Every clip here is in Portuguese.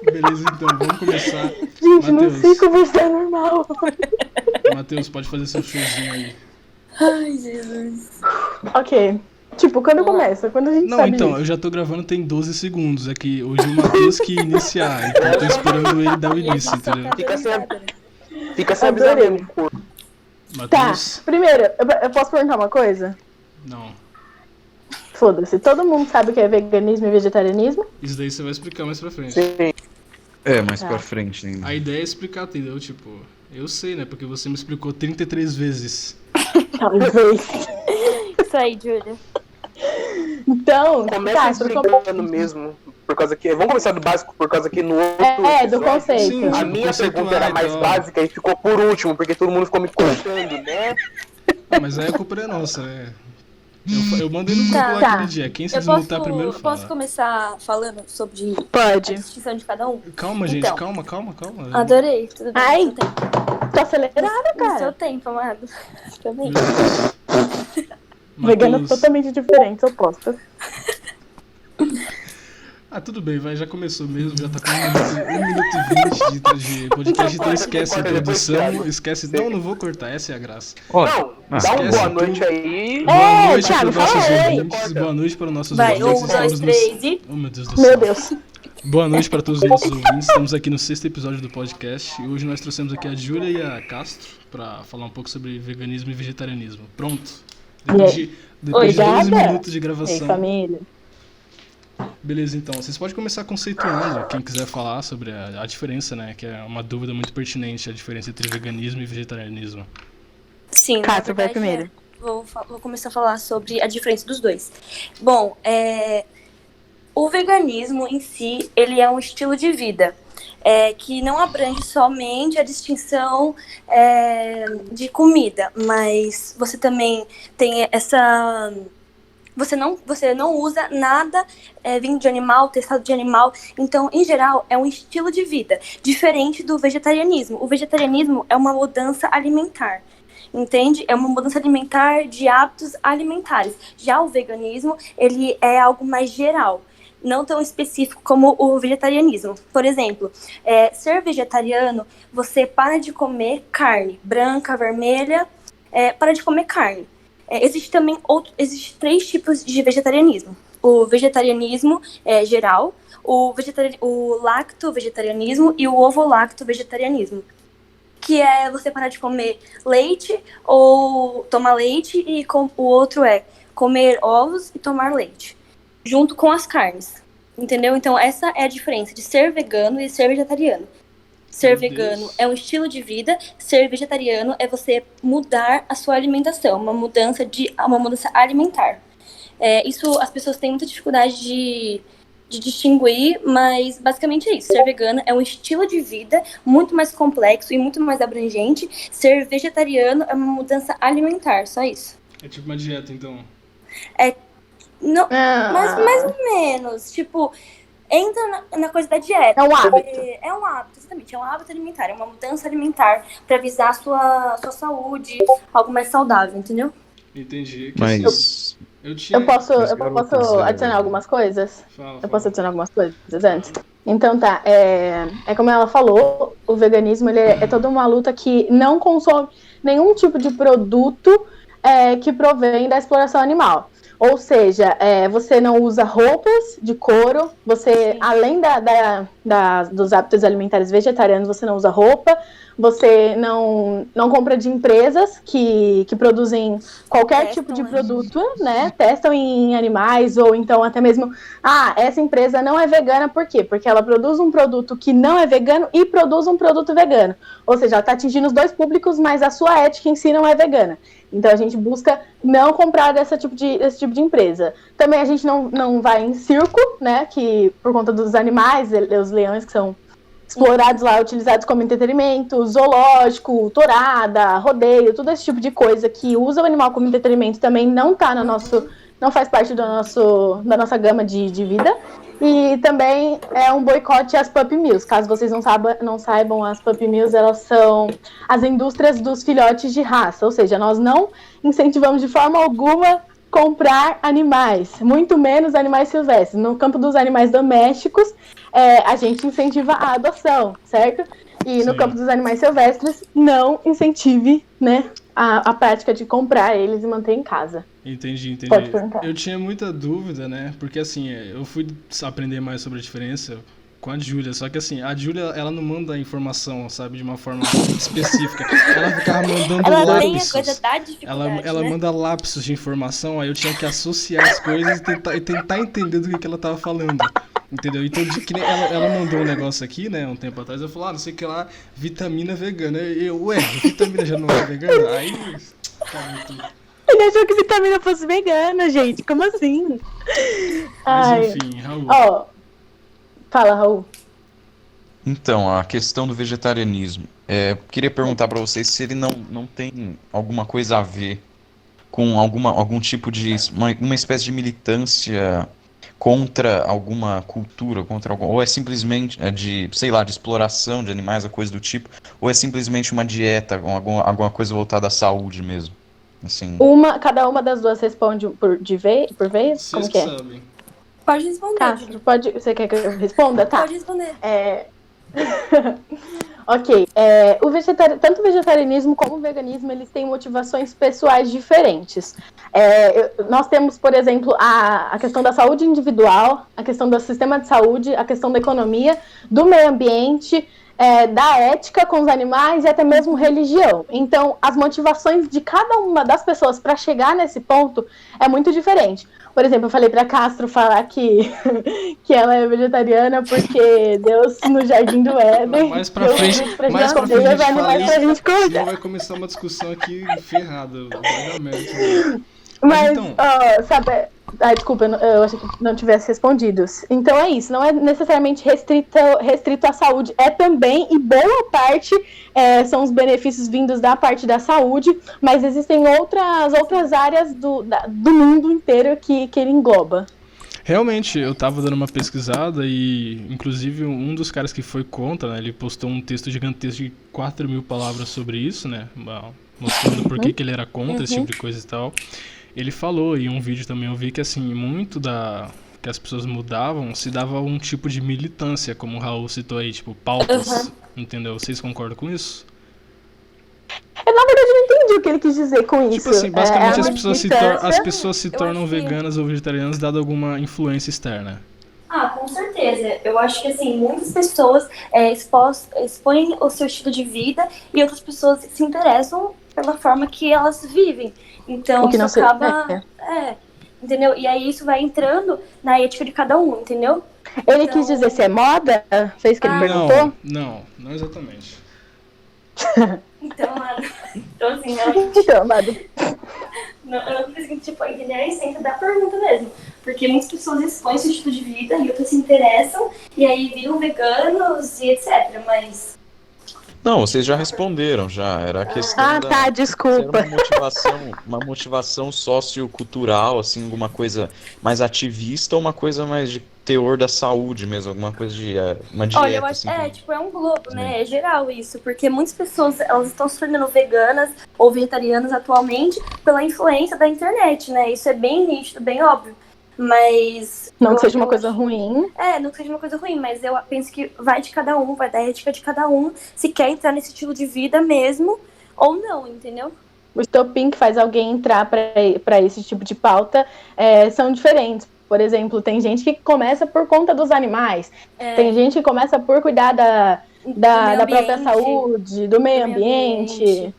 Beleza, então, vamos começar. Gente, não sei conversar normal. Matheus, pode fazer seu showzinho aí. Ai, Jesus. Ok. Tipo, quando começa? Quando a gente Não, sabe então, disso? eu já tô gravando tem 12 segundos. É que hoje o Matheus que ia iniciar, então eu tô esperando ele dar o início, entendeu? Fica sem avisar Adorei. mesmo. Tá, Matheus? primeiro, eu posso perguntar uma coisa? Não. Foda-se, todo mundo sabe o que é veganismo e vegetarianismo? Isso daí você vai explicar mais pra frente. Sim. É, mais pra frente ainda. A ideia é explicar, entendeu? Tipo, eu sei, né? Porque você me explicou 33 vezes. Talvez. Isso aí, Júlia. Então, Começa tá, explicando mesmo. Por causa que. Vamos começar do básico, por causa que no outro. do episódio, conceito. Sim, A tipo, minha conceituar pergunta era e mais tal. básica e ficou por último, porque todo mundo ficou me cortando, né? Mas aí a culpa é nossa, né? Eu mandei no grupo Tá. lá aquele dia. Quem se desmutar primeiro fala. Posso começar falando sobre a Pode. distinção de cada um? Calma, gente, Então. calma. Adorei, tudo bem. Ai, no seu tempo. tô acelerada, No seu cara. tempo, amado. Também. Meu Deus. Veganas Matheus. totalmente diferentes, opostas. Ah, tudo bem, vai, já começou mesmo, já tá com 1 minuto e 20 de podcast, então esquece a introdução, esquece... Não vou cortar, essa é a graça. Ó, Não, dá esquece um boa tudo. noite aí. Boa noite Thiago, para os nossos fala aí. ouvintes, boa noite para os nossos Vai, ouvintes. 1, 2, 3 e... Oh, meu Deus do Meu céu. Deus. Boa noite para todos os nossos ouvintes, estamos aqui no 6º episódio do podcast e hoje nós trouxemos aqui a Júlia e a Castro para falar um pouco sobre veganismo e vegetarianismo. Pronto. Depois de 12 Obrigada. minutos de Ei, gravação. família. Beleza, então, vocês podem começar conceituando, quem quiser falar sobre a diferença, né, que é uma dúvida muito pertinente, a diferença entre veganismo e vegetarianismo. Sim, na Castro, vai verdade, primeiro. Vou começar a falar sobre a diferença dos dois. Bom, o veganismo em si, ele é um estilo de vida que não abrange somente a distinção de comida, mas você também tem essa... Você não usa nada vindo de animal, testado de animal. Então, em geral, é um estilo de vida, diferente do vegetarianismo. O vegetarianismo é uma mudança alimentar. Entende? É uma mudança alimentar de hábitos alimentares. Já o veganismo, ele é algo mais geral, não tão específico como o vegetarianismo. Por exemplo, ser vegetariano, você para de comer carne branca, vermelha, para de comer carne. Existe também existe 3 tipos de vegetarianismo. O vegetarianismo geral, o lacto-vegetarianismo e o ovo-lacto-vegetarianismo. Que é você parar de comer leite ou tomar leite, e o outro é comer ovos e tomar leite, junto com as carnes. Entendeu? Então essa é a diferença de ser vegano e ser vegetariano. Ser vegano é um estilo de vida, ser vegetariano é você mudar a sua alimentação, uma mudança alimentar. Isso as pessoas têm muita dificuldade de distinguir, mas basicamente é isso. Ser vegano é um estilo de vida muito mais complexo e muito mais abrangente. Ser vegetariano é uma mudança alimentar, só isso. É tipo uma dieta, então. Não, mas mais ou menos, tipo... Entra na coisa da dieta. É um hábito. É um hábito, exatamente. É um hábito alimentar, é uma mudança alimentar para visar a sua saúde, algo mais saudável, entendeu? Entendi. Mas... Eu posso adicionar algumas coisas? Fala. Eu posso adicionar algumas coisas antes? Então tá, como ela falou, o veganismo ele é toda uma luta que não consome nenhum tipo de produto que provém da exploração animal. Ou seja, você não usa roupas de couro, você, além dos hábitos alimentares vegetarianos, você não usa roupa, você não compra de empresas que produzem qualquer tipo de produto, né? Testam em animais, ou então até mesmo, essa empresa não é vegana, por quê? Porque ela produz um produto que não é vegano e produz um produto vegano. Ou seja, ela está atingindo os dois públicos, mas a sua ética em si não é vegana. Então a gente busca não comprar desse tipo de empresa. Também a gente não vai em circo, né? Que por conta dos animais, os leões que são explorados lá, utilizados como entretenimento, zoológico, tourada, rodeio, todo esse tipo de coisa que usa o animal como entretenimento também não tá não faz parte da nossa gama de vida. E também é um boicote às puppy mills. Caso vocês não saibam, as puppy mills, elas são as indústrias dos filhotes de raça. Ou seja, nós não incentivamos de forma alguma comprar animais, muito menos animais silvestres. No campo dos animais domésticos, a gente incentiva a adoção, certo? E no Sim. campo dos animais silvestres, não incentive, né, a prática de comprar eles e manter em casa. Entendi. Pode perguntar. Eu tinha muita dúvida, né? Porque assim, eu fui aprender mais sobre a diferença com a Júlia, só que assim, a Júlia, ela não manda a informação, sabe, de uma forma específica. Ela ficava mandando Ela tem a lapsos. coisa da dificuldade, Ela né? manda lapsos de informação, aí eu tinha que associar as coisas e tentar entender do que ela tava falando. Entendeu? Então, que nem ela mandou um negócio aqui, né, um tempo atrás, eu falei, não sei o que lá, vitamina vegana. Vitamina já não é vegana? Aí, caiu tudo. Ele achou que vitamina fosse vegana, gente. Como assim? Mas enfim, Raul. Ó, fala, Raul. Então, a questão do vegetarianismo. Queria perguntar pra vocês se ele não tem alguma coisa a ver com algum tipo de uma espécie de militância contra alguma cultura, ou é simplesmente de, sei lá, de exploração de animais, ou coisa do tipo, ou é simplesmente uma dieta, alguma coisa voltada à saúde mesmo. Assim. Cada uma das duas responde por vez? Vocês Como que que é? sabem. Pode responder, Castro, Júlia. você quer que eu responda? Tá. Pode responder. Ok. Tanto o vegetarianismo como o veganismo, eles têm motivações pessoais diferentes. Nós temos, por exemplo, a questão da saúde individual, a questão do sistema de saúde, a questão da economia, do meio ambiente, da ética com os animais e até mesmo religião. Então, as motivações de cada uma das pessoas para chegar nesse ponto é muito diferente. Por exemplo, eu falei para Castro falar que ela é vegetariana porque Deus no Jardim do Éden. Mais pra frente, os a gente fala animais pra gente isso, senão cuidar. vai começar uma discussão aqui ferrada. Vai dar merda. Mas então, sabe... desculpa, eu achei que não tivesse respondido. Então é isso, não é necessariamente restrito à saúde, é também, e boa parte são os benefícios vindos da parte da saúde, mas existem outras áreas do mundo inteiro que ele engloba. realmente, eu tava dando uma pesquisada e, inclusive, um dos caras que foi contra, né, ele postou um texto gigantesco de 4.000 palavras sobre isso, né, mostrando por que ele era contra esse tipo de coisa e tal. Ele falou, e um vídeo também eu vi que assim, muito que as pessoas mudavam se dava um tipo de militância, como o Raul citou aí, tipo, pautas, entendeu? Vocês concordam com isso? Eu, na verdade, não entendi o que ele quis dizer com isso. Tipo assim, basicamente uma as pessoas se tornam acho que- veganas ou vegetarianas dado alguma influência externa. Ah, com certeza. Eu acho que, assim, muitas pessoas expõem o seu estilo de vida e outras pessoas se interessam pela forma que elas vivem. Então, O que não isso sei- acaba... entendeu? E aí isso vai entrando na ética de cada um, entendeu? Ele quis dizer se é moda? Foi isso que ele perguntou? Não exatamente. Então, assim, Então, amado. eu não consegui, tipo, entender a essência da pergunta mesmo. Porque muitas pessoas expõem seu estilo de vida e outras se interessam e aí viram veganos e etc. Mas... Não, vocês já responderam, já. Era a questão Desculpa. Era uma motivação sociocultural, assim, alguma coisa mais ativista ou uma coisa mais de teor da saúde mesmo, alguma coisa de uma dieta. Olha, eu acho assim, tipo, é um globo, né? É geral isso, porque muitas pessoas, elas estão se tornando veganas ou vegetarianas atualmente pela influência da internet, né? Isso é bem nítido, bem óbvio. Mas... Não que seja uma coisa ruim. Não que seja uma coisa ruim, mas eu penso que vai de cada um, vai da ética de cada um, se quer entrar nesse estilo de vida mesmo ou não, entendeu? O estopim que faz alguém entrar para esse tipo de pauta são diferentes. Por exemplo, tem gente que começa por conta dos animais, tem gente que começa por cuidar da própria saúde, do meio ambiente.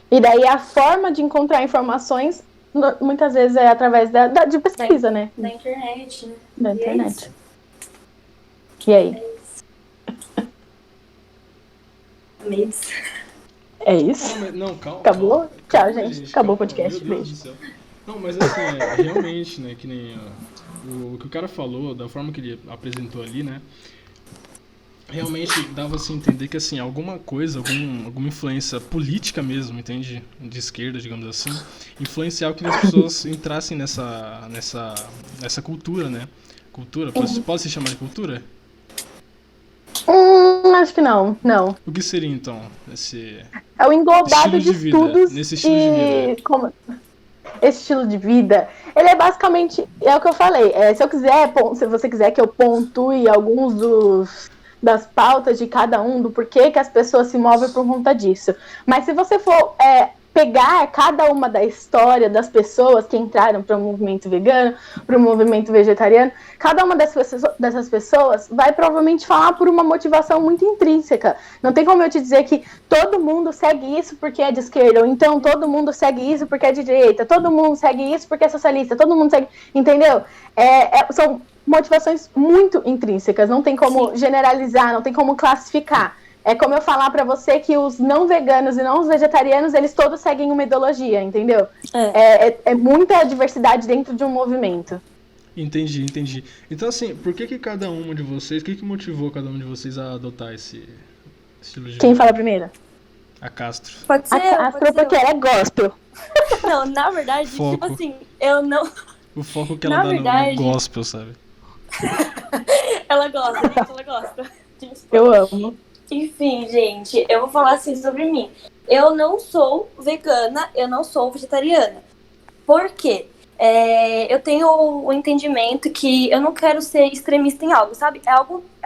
E daí a forma de encontrar informações muitas vezes é através de pesquisa, né? Da internet, né? Da internet. E aí? É isso? Não, calma. Acabou? Calma, Tchau, gente. Acabou o podcast. Meu Deus do céu. Não, mas assim, realmente, né, que nem o que o cara falou, da forma que ele apresentou ali, né, realmente dava-se a entender que, assim, alguma coisa, alguma influência política mesmo, entende? De esquerda, digamos assim, influenciava que as pessoas entrassem nessa cultura, né? Cultura? Pode se chamar de cultura? Acho que não. O que seria, então, esse... É o englobado de estilo de vida, estudos nesse estilo de vida. esse estilo de vida, ele é basicamente, é o que eu falei, se você quiser que eu pontue das pautas de cada um, do porquê que as pessoas se movem por conta disso. Mas se você for pegar cada uma da história das pessoas que entraram para o movimento vegano, para o movimento vegetariano, cada uma dessas pessoas vai provavelmente falar por uma motivação muito intrínseca. Não tem como eu te dizer que todo mundo segue isso porque é de esquerda, ou então todo mundo segue isso porque é de direita, todo mundo segue isso porque é socialista, todo mundo segue... Entendeu? São motivações muito intrínsecas, não tem como generalizar, não tem como classificar. É como eu falar pra você que os não veganos e não os vegetarianos, eles todos seguem uma ideologia, entendeu? É muita diversidade dentro de um movimento. Entendi. Então, assim, por que cada um de vocês, o que motivou cada um de vocês a adotar esse estilo de vida? Quem fala primeiro? A Castro. Pode ser. A Castro porque ela é gospel. Não, na verdade, Foco. tipo assim, eu não... O foco que ela dá no gospel, sabe? Ela gosta, gente, ela gosta. Eu amo. Enfim, gente, eu vou falar assim sobre mim. Eu não sou vegana, eu não sou vegetariana. Por quê? Eu tenho o entendimento que eu não quero ser extremista em algo, sabe? É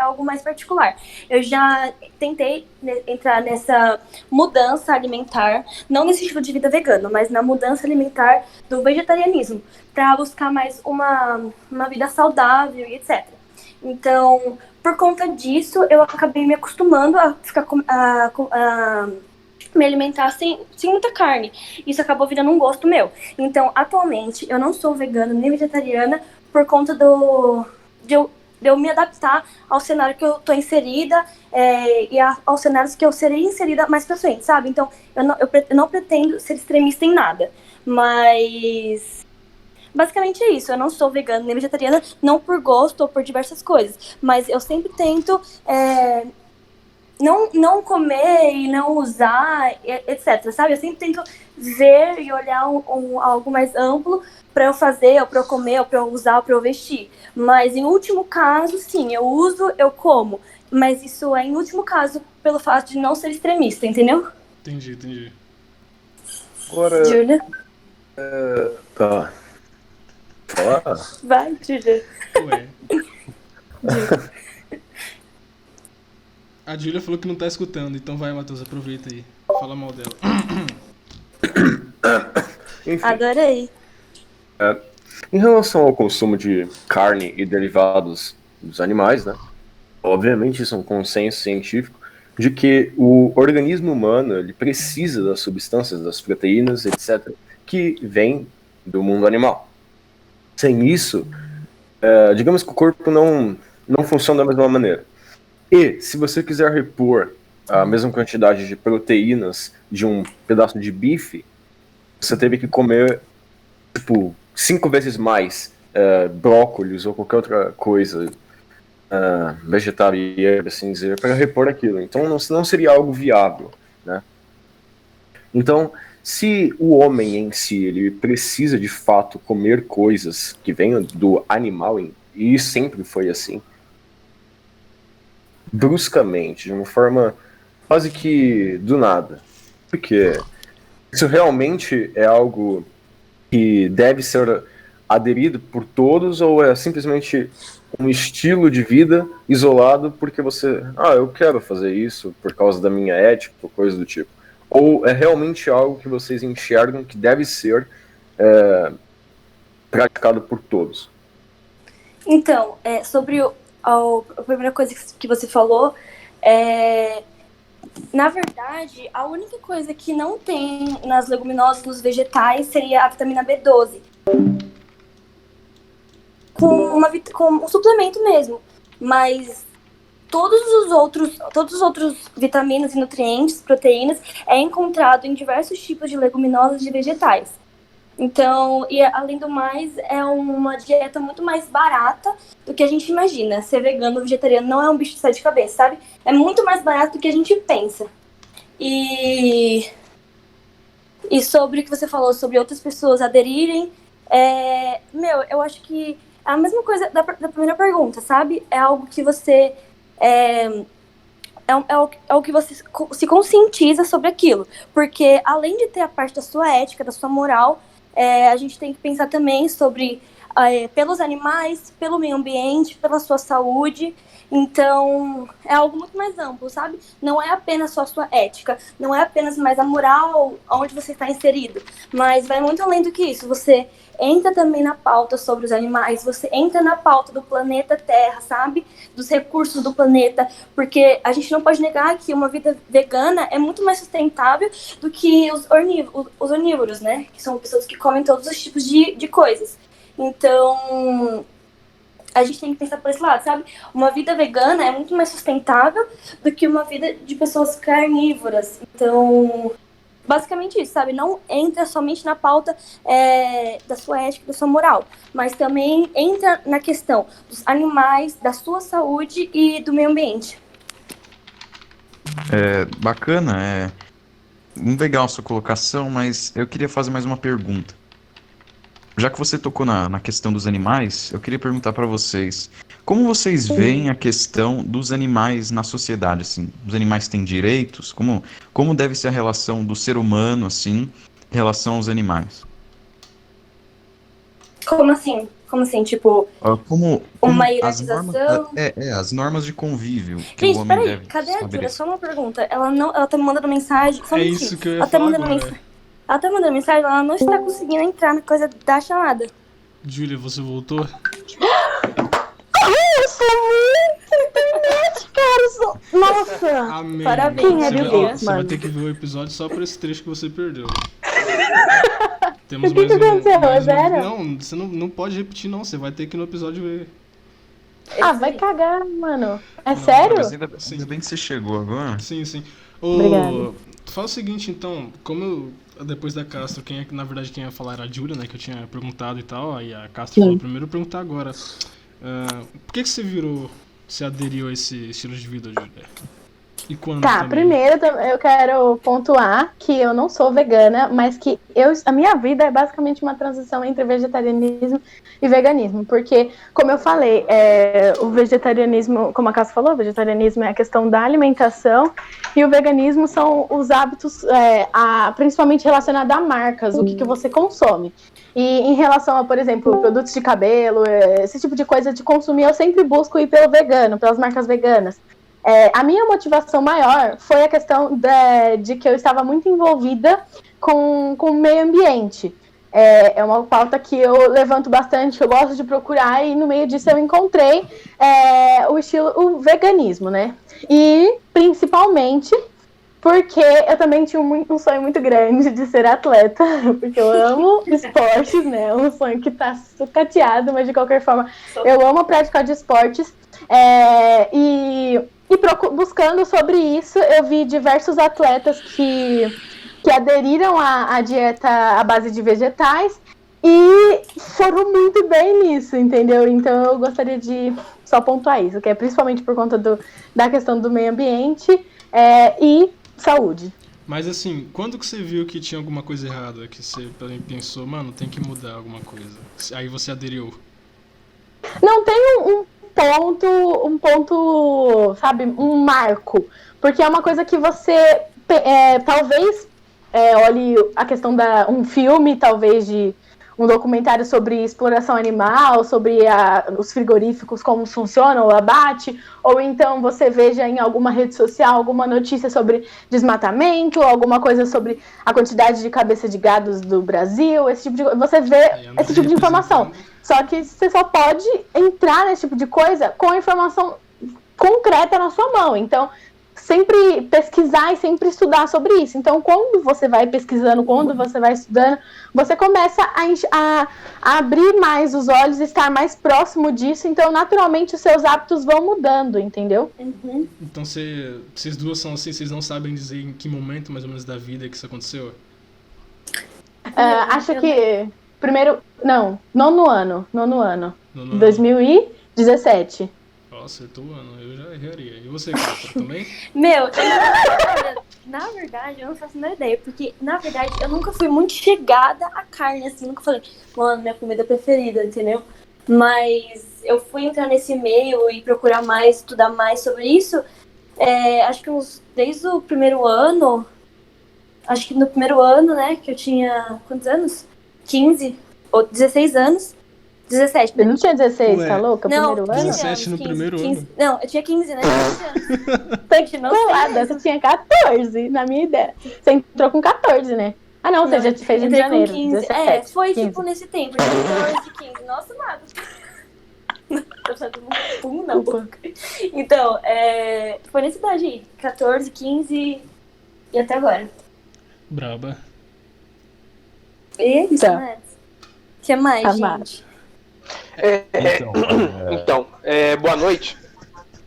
algo mais particular. Eu já tentei entrar nessa mudança alimentar, não nesse estilo de vida vegano, mas na mudança alimentar do vegetarianismo, para buscar mais uma vida saudável e etc. Então, por conta disso, eu acabei me acostumando a ficar me alimentar sem muita carne. Isso acabou virando um gosto meu. Então, atualmente, eu não sou vegana nem vegetariana por conta de eu me adaptar ao cenário que eu tô inserida e aos cenários que eu serei inserida mais pra frente, sabe? Então, eu não pretendo ser extremista em nada. Mas... basicamente é isso, eu não sou vegana nem vegetariana, não por gosto ou por diversas coisas, mas eu sempre tento não comer e não usar, etc, sabe? Eu sempre tento ver e olhar algo mais amplo para eu fazer, ou para eu comer, ou para eu usar, ou para eu vestir. Mas em último caso, sim, eu uso, eu como, mas isso é em último caso pelo fato de não ser extremista, entendeu? Entendi. Agora, Júlia? tá. Falar? Vai, Júlia. Ué. A Júlia falou que não tá escutando, então vai, Matheus, aproveita aí. Fala mal dela. Enfim, Adorei. em relação ao consumo de carne e derivados dos animais, né? Obviamente isso é um consenso científico de que o organismo humano ele precisa das substâncias, das proteínas, etc., que vêm do mundo animal. Sem isso, digamos que o corpo não funciona da mesma maneira. E se você quiser repor a mesma quantidade de proteínas de um pedaço de bife, você teve que comer, tipo, 5 vezes mais brócolis ou qualquer outra coisa vegetariana, assim dizer, para repor aquilo. Então não seria algo viável, né? Então, se o homem em si ele precisa de fato comer coisas que venham do animal, e sempre foi assim, bruscamente, de uma forma quase que do nada, porque isso realmente é algo que deve ser aderido por todos, ou é simplesmente um estilo de vida isolado porque você, eu quero fazer isso por causa da minha ética, ou coisa do tipo? Ou é realmente algo que vocês enxergam que deve ser praticado por todos? Então, sobre a primeira coisa que você falou, na verdade, a única coisa que não tem nas leguminosas, nos vegetais, seria a vitamina B12. Com um suplemento mesmo. Mas todos os outros vitaminas e nutrientes, proteínas, é encontrado em diversos tipos de leguminosas e vegetais. Então, e além do mais, é uma dieta muito mais barata do que a gente imagina. Ser vegano ou vegetariano não é um bicho de sete cabeças, sabe? É muito mais barato do que a gente pensa. E sobre o que você falou, sobre outras pessoas aderirem, eu acho que é a mesma coisa da primeira pergunta, sabe? É algo que você... É o que você se conscientiza sobre aquilo. Porque, além de ter a parte da sua ética, da sua moral... a gente tem que pensar também sobre pelos animais, pelo meio ambiente, pela sua saúde. Então, é algo muito mais amplo, sabe? Não é apenas só a sua ética, não é apenas mais a moral onde você está inserido, mas vai muito além do que isso. Você entra também na pauta sobre os animais, você entra na pauta do planeta Terra, sabe? Dos recursos do planeta, porque a gente não pode negar que uma vida vegana é muito mais sustentável do que os onívoros, né? Que são pessoas que comem todos os tipos de coisas. Então, a gente tem que pensar por esse lado, sabe? Uma vida vegana é muito mais sustentável do que uma vida de pessoas carnívoras. Então, basicamente isso, sabe? Não entra somente na pauta da sua ética, da sua moral, mas também entra na questão dos animais, da sua saúde e do meio ambiente. Bacana, legal a sua colocação, mas eu queria fazer mais uma pergunta. Já que você tocou na questão dos animais, eu queria perguntar para vocês, como vocês veem a questão dos animais na sociedade, assim? Os animais têm direitos? Como deve ser a relação do ser humano, assim, em relação aos animais? Como assim? Como assim? Tipo, Como uma as normas, hierarquização? as normas de convívio que o Gente, homem peraí, deve cadê a Júlia? estabelecer. Só uma pergunta. Ela tá me mandando mensagem. Só um É minutinho. isso que eu ia Ela tá falar mandando agora. mensagem. Ela tá mandando mensagem, ela não está conseguindo entrar na coisa da chamada. Júlia, você voltou? Isso é muito internet, cara. Nossa. Amém. Parabéns, Quem é Você Bill vai, Gates, você vai mano? ter que ver o episódio só por esse trecho que você perdeu. Temos O que mais que aconteceu? mais Zero? Não, você não pode repetir não, você vai ter que ir no episódio ver. Ah, vai cagar, mano. É Não, sério? Mas ainda Sim. bem que você chegou agora. Sim, sim. Obrigada. Fala o seguinte, então, como depois da Castro, na verdade quem ia falar era a Júlia, né, que eu tinha perguntado e tal, aí a Castro Sim. falou primeiro, eu vou perguntar agora. Por que você se aderiu a esse estilo de vida, Júlia? E quando Tá, também? primeiro eu quero pontuar que eu não sou vegana, mas que a minha vida é basicamente uma transição entre vegetarianismo e veganismo, porque, como eu falei, o vegetarianismo, como a Cássia falou, o vegetarianismo é a questão da alimentação e o veganismo são os hábitos principalmente relacionados a marcas, o que você consome. E em relação a, por exemplo, produtos de cabelo, esse tipo de coisa de consumir, eu sempre busco ir pelo vegano, pelas marcas veganas. A minha motivação maior foi a questão de que eu estava muito envolvida com o meio ambiente. É uma pauta que eu levanto bastante, eu gosto de procurar, e no meio disso eu encontrei o veganismo, né? E principalmente porque eu também tinha um sonho muito grande de ser atleta, porque eu amo esportes, né? Um sonho que tá sucateado, mas de qualquer forma eu amo praticar de esportes. Buscando sobre isso, eu vi diversos atletas que aderiram à dieta à base de vegetais e foram muito bem nisso, entendeu? Então eu gostaria de só pontuar isso, que é principalmente por conta da questão do meio ambiente e saúde. Mas assim, quando que você viu que tinha alguma coisa errada, que você pensou, mano, tem que mudar alguma coisa? Aí você aderiu. Não tem um ponto, sabe, um marco. Porque é uma coisa que você talvez olhe a questão um filme, talvez de um documentário sobre exploração animal, sobre os frigoríficos, como funcionam, o abate, ou então você veja em alguma rede social alguma notícia sobre desmatamento, alguma coisa sobre a quantidade de cabeça de gados do Brasil, esse tipo de coisa. Você vê esse tipo de informação. Só que você só pode entrar nesse tipo de coisa com a informação concreta na sua mão. Então, sempre pesquisar e sempre estudar sobre isso. Então, quando você vai pesquisando, quando você vai estudando, você começa a abrir mais os olhos, estar mais próximo disso. Então, naturalmente, os seus hábitos vão mudando, entendeu? Uhum. Então, vocês duas são assim, vocês não sabem dizer em que momento, mais ou menos, da vida que isso aconteceu? Acho que nono ano. Nono ano. 2017. Nossa, acertou o ano, eu já erraria. E você, Cássia, também? Olha, na verdade, eu não faço nem ideia, porque, na verdade, eu nunca fui muito chegada à carne, assim, nunca falei, mano, minha comida preferida, entendeu? Mas eu fui entrar nesse meio e procurar mais, estudar mais sobre isso, acho que desde o primeiro ano, né, que eu tinha, quantos anos? 15 ou 16 anos. 17, Eu não tinha 16, Ué. tá louca? Não, Primeiro ano? 17 no primeiro ano. Não, eu tinha 15, né? 15 anos. Tanque, não sei Pelada, mesmo. você tinha 14, na minha ideia. Você entrou com 14, né? Ah, não, você já te fez em entrei com janeiro. 15. 17, Foi 15. tipo nesse tempo, de 14, 15. Nossa, nada. Tô fazendo um pum na Desculpa. boca. Então, foi nessa idade aí. 14, 15 e até agora. Braba. E é isso, Tá. né? O que mais, Tá gente? massa. Então, Boa noite.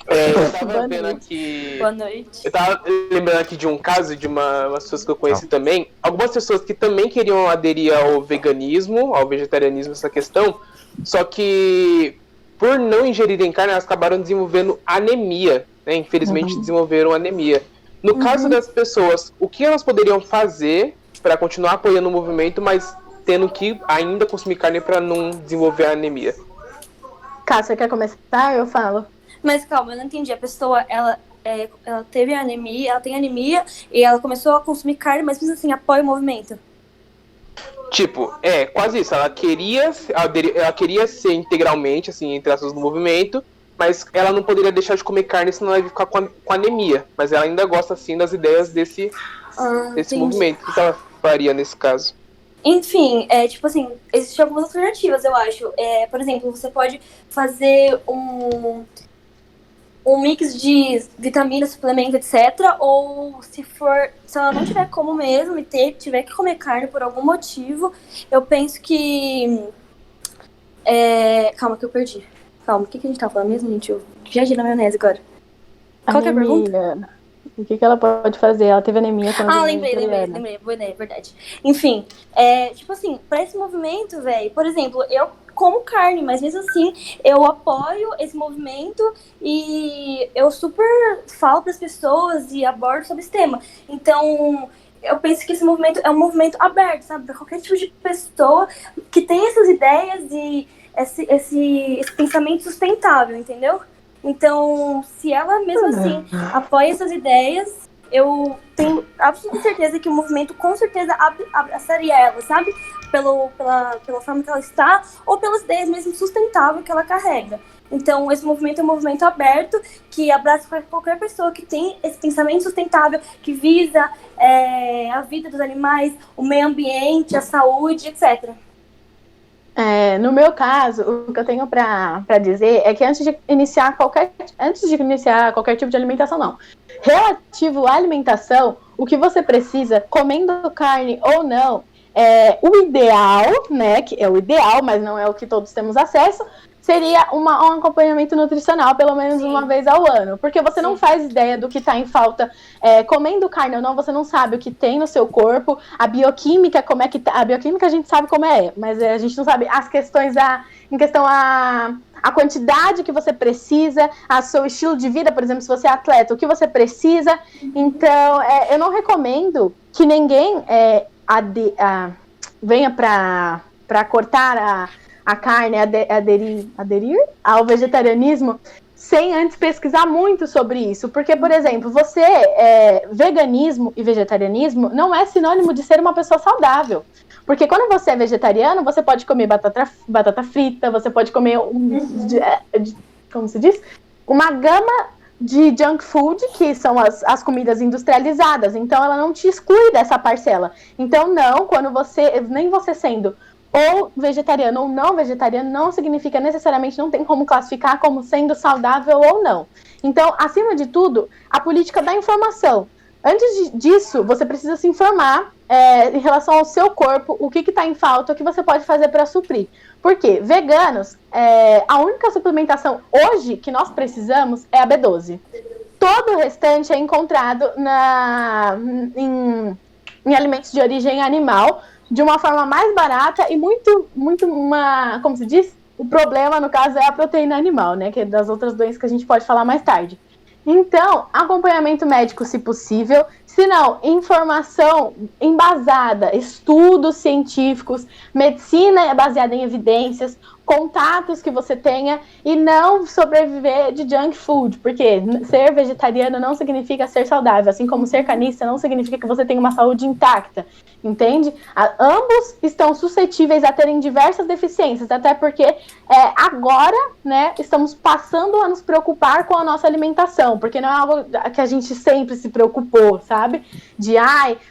Eu tava Boa vendo noite. aqui. Boa noite. Eu tava lembrando aqui de um caso de umas pessoas que eu conheci também. Algumas pessoas que também queriam aderir ao veganismo, ao vegetarianismo, essa questão. Só que, por não ingerirem carne, elas acabaram desenvolvendo anemia. Né? Infelizmente, desenvolveram anemia. No caso das pessoas, o que elas poderiam fazer para continuar apoiando o movimento, mas tendo que ainda consumir carne para não desenvolver a anemia? Cássia, quer começar? Eu falo. Mas calma, eu não entendi. A pessoa, ela teve anemia, ela tem anemia e ela começou a consumir carne, mas mesmo assim apoia o movimento. Tipo, quase isso. Ela queria ser integralmente, assim, entre aspas, do movimento, mas ela não poderia deixar de comer carne, senão ela ia ficar com anemia. Mas ela ainda gosta, assim, das ideias desse Entendi. movimento. O que ela faria nesse caso? Enfim, tipo assim, existem algumas alternativas, eu acho. Por exemplo, você pode fazer um mix de vitaminas, suplemento, etc. Ou se ela não tiver como mesmo e tiver que comer carne por algum motivo, eu penso que... Calma que eu perdi. Calma, o que a gente tá falando mesmo, gente? Eu viajei na maionese agora. Qual que é a pergunta? Anemia. O que ela pode fazer? Ela teve anemia quando Lembrei, boa ideia, verdade. Enfim, tipo assim, pra esse movimento, velho, por exemplo, eu como carne, mas mesmo assim, eu apoio esse movimento e eu super falo pras pessoas e abordo sobre esse tema. Então, eu penso que esse movimento é um movimento aberto, sabe? Pra qualquer tipo de pessoa que tem essas ideias e esse pensamento sustentável, entendeu? Então, se ela mesmo assim apoia essas ideias, eu tenho absoluta certeza que o movimento com certeza abraçaria ela, sabe? Pela forma que ela está, ou pelas ideias mesmo sustentáveis que ela carrega. Então, esse movimento é um movimento aberto, que abraça qualquer pessoa que tem esse pensamento sustentável, que visa a vida dos animais, o meio ambiente, a saúde, etc. No meu caso, o que eu tenho pra dizer é que antes de iniciar qualquer tipo de alimentação, não. Relativo à alimentação, o que você precisa, comendo carne ou não, o ideal, né, que é o ideal, mas não é o que todos temos acesso, seria um acompanhamento nutricional, pelo menos uma vez ao ano. Porque você não faz ideia do que está em falta. Comendo carne ou não, você não sabe o que tem no seu corpo, a bioquímica, como é que tá. A bioquímica a gente sabe como mas a gente não sabe as questões em questão a quantidade que você precisa, a seu estilo de vida, por exemplo, se você é atleta, o que você precisa. Então, eu não recomendo que ninguém venha para cortar a carne, aderir ao vegetarianismo sem antes pesquisar muito sobre isso. Porque, por exemplo, veganismo e vegetarianismo não é sinônimo de ser uma pessoa saudável. Porque quando você é vegetariano, você pode comer batata frita, você pode comer, como se diz? Uma gama de junk food, que são as comidas industrializadas. Então, ela não te exclui dessa parcela. Então, nem você sendo ou vegetariano ou não vegetariano, não significa necessariamente, não tem como classificar como sendo saudável ou não. Então, acima de tudo, a política da informação. Antes disso, você precisa se informar em relação ao seu corpo, o que está em falta, o que você pode fazer para suprir. Porque veganos, a única suplementação hoje que nós precisamos é a B12. Todo o restante é encontrado em alimentos de origem animal, de uma forma mais barata e muito, como se diz? O problema, no caso, é a proteína animal, né? Que é das outras doenças que a gente pode falar mais tarde. Então, acompanhamento médico, se possível. Se não, informação embasada, estudos científicos, medicina baseada em evidências, contatos que você tenha e não sobreviver de junk food, porque ser vegetariano não significa ser saudável, assim como ser carnista não significa que você tenha uma saúde intacta, entende? Ambos estão suscetíveis a terem diversas deficiências, até porque agora, né, estamos passando a nos preocupar com a nossa alimentação, porque não é algo que a gente sempre se preocupou, sabe? De,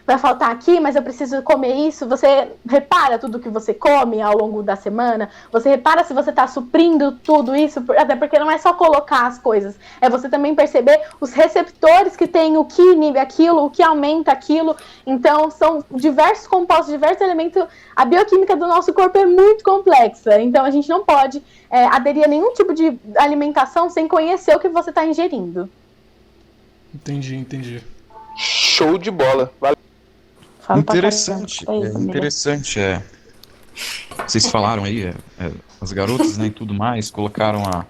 vai faltar aqui, mas eu preciso comer isso. Você repara tudo que você come ao longo da semana? Você repara se você está suprindo tudo isso? Até porque não é só colocar as coisas, é você também perceber os receptores que tem, o que inibe aquilo, o que aumenta aquilo. Então, são diversos compostos, diversos elementos. A bioquímica do nosso corpo é muito complexa, então a gente não pode aderir a nenhum tipo de alimentação sem conhecer o que você está ingerindo. Entendi. Show de bola. Valeu. Interessante. Vocês falaram aí, as garotas, né, e tudo mais, colocaram a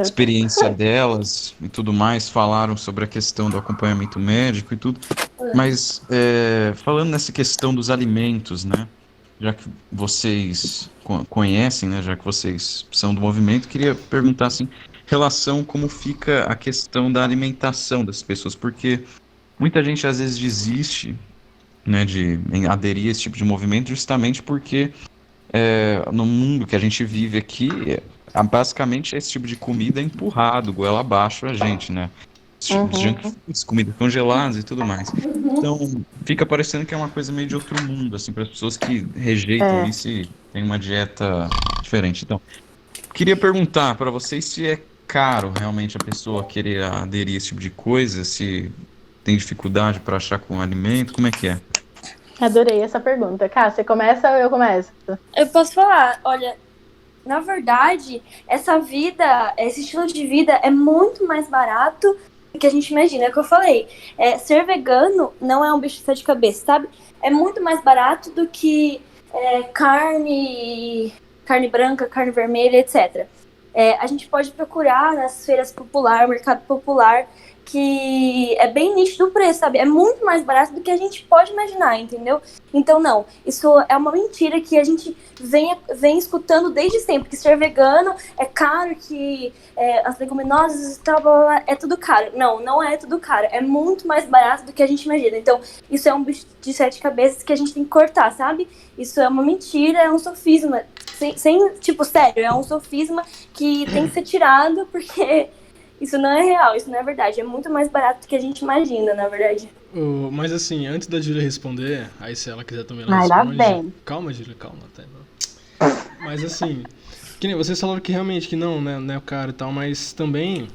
experiência delas e tudo mais, falaram sobre a questão do acompanhamento médico e tudo. Mas falando nessa questão dos alimentos, né, já que vocês conhecem, né, já que vocês são do movimento, queria perguntar assim, relação como fica a questão da alimentação das pessoas, porque muita gente às vezes desiste, né, de aderir a esse tipo de movimento justamente porque no mundo que a gente vive aqui, basicamente esse tipo de comida é empurrado goela abaixo a gente, né? Esse tipo de junk foods, comida congeladas e tudo mais. Então, fica parecendo que é uma coisa meio de outro mundo, assim, para as pessoas que rejeitam isso e têm uma dieta diferente. Então, queria perguntar para vocês se é caro realmente a pessoa querer aderir a esse tipo de coisa, se tem dificuldade para achar com alimento, como é que é? Adorei essa pergunta. Cá, você começa ou eu começo? Eu posso falar, olha, na verdade, esse estilo de vida é muito mais barato do que a gente imagina. É o que eu falei. Ser vegano não é um bicho de sete cabeças, sabe? É muito mais barato do que carne branca, carne vermelha, etc. A gente pode procurar nas feiras populares, mercado popular, que é bem nítido o preço, sabe? É muito mais barato do que a gente pode imaginar, entendeu? Então, não, isso é uma mentira que a gente vem escutando desde sempre, que ser vegano é caro, que as leguminosas e tal, blá, blá, blá, é tudo caro. Não é tudo caro, é muito mais barato do que a gente imagina. Então, isso é um bicho de sete cabeças que a gente tem que cortar, sabe? Isso é uma mentira, é um sofisma. Tipo, sério, é um sofisma que tem que ser tirado, porque isso não é real, isso não é verdade. É muito mais barato do que a gente imagina, na verdade. Mas assim, antes da Júlia responder, aí se ela quiser também ela responde. Bem. Calma, Júlia, calma. Mas assim, que nem vocês falaram que realmente que não, né, o cara e tal, mas também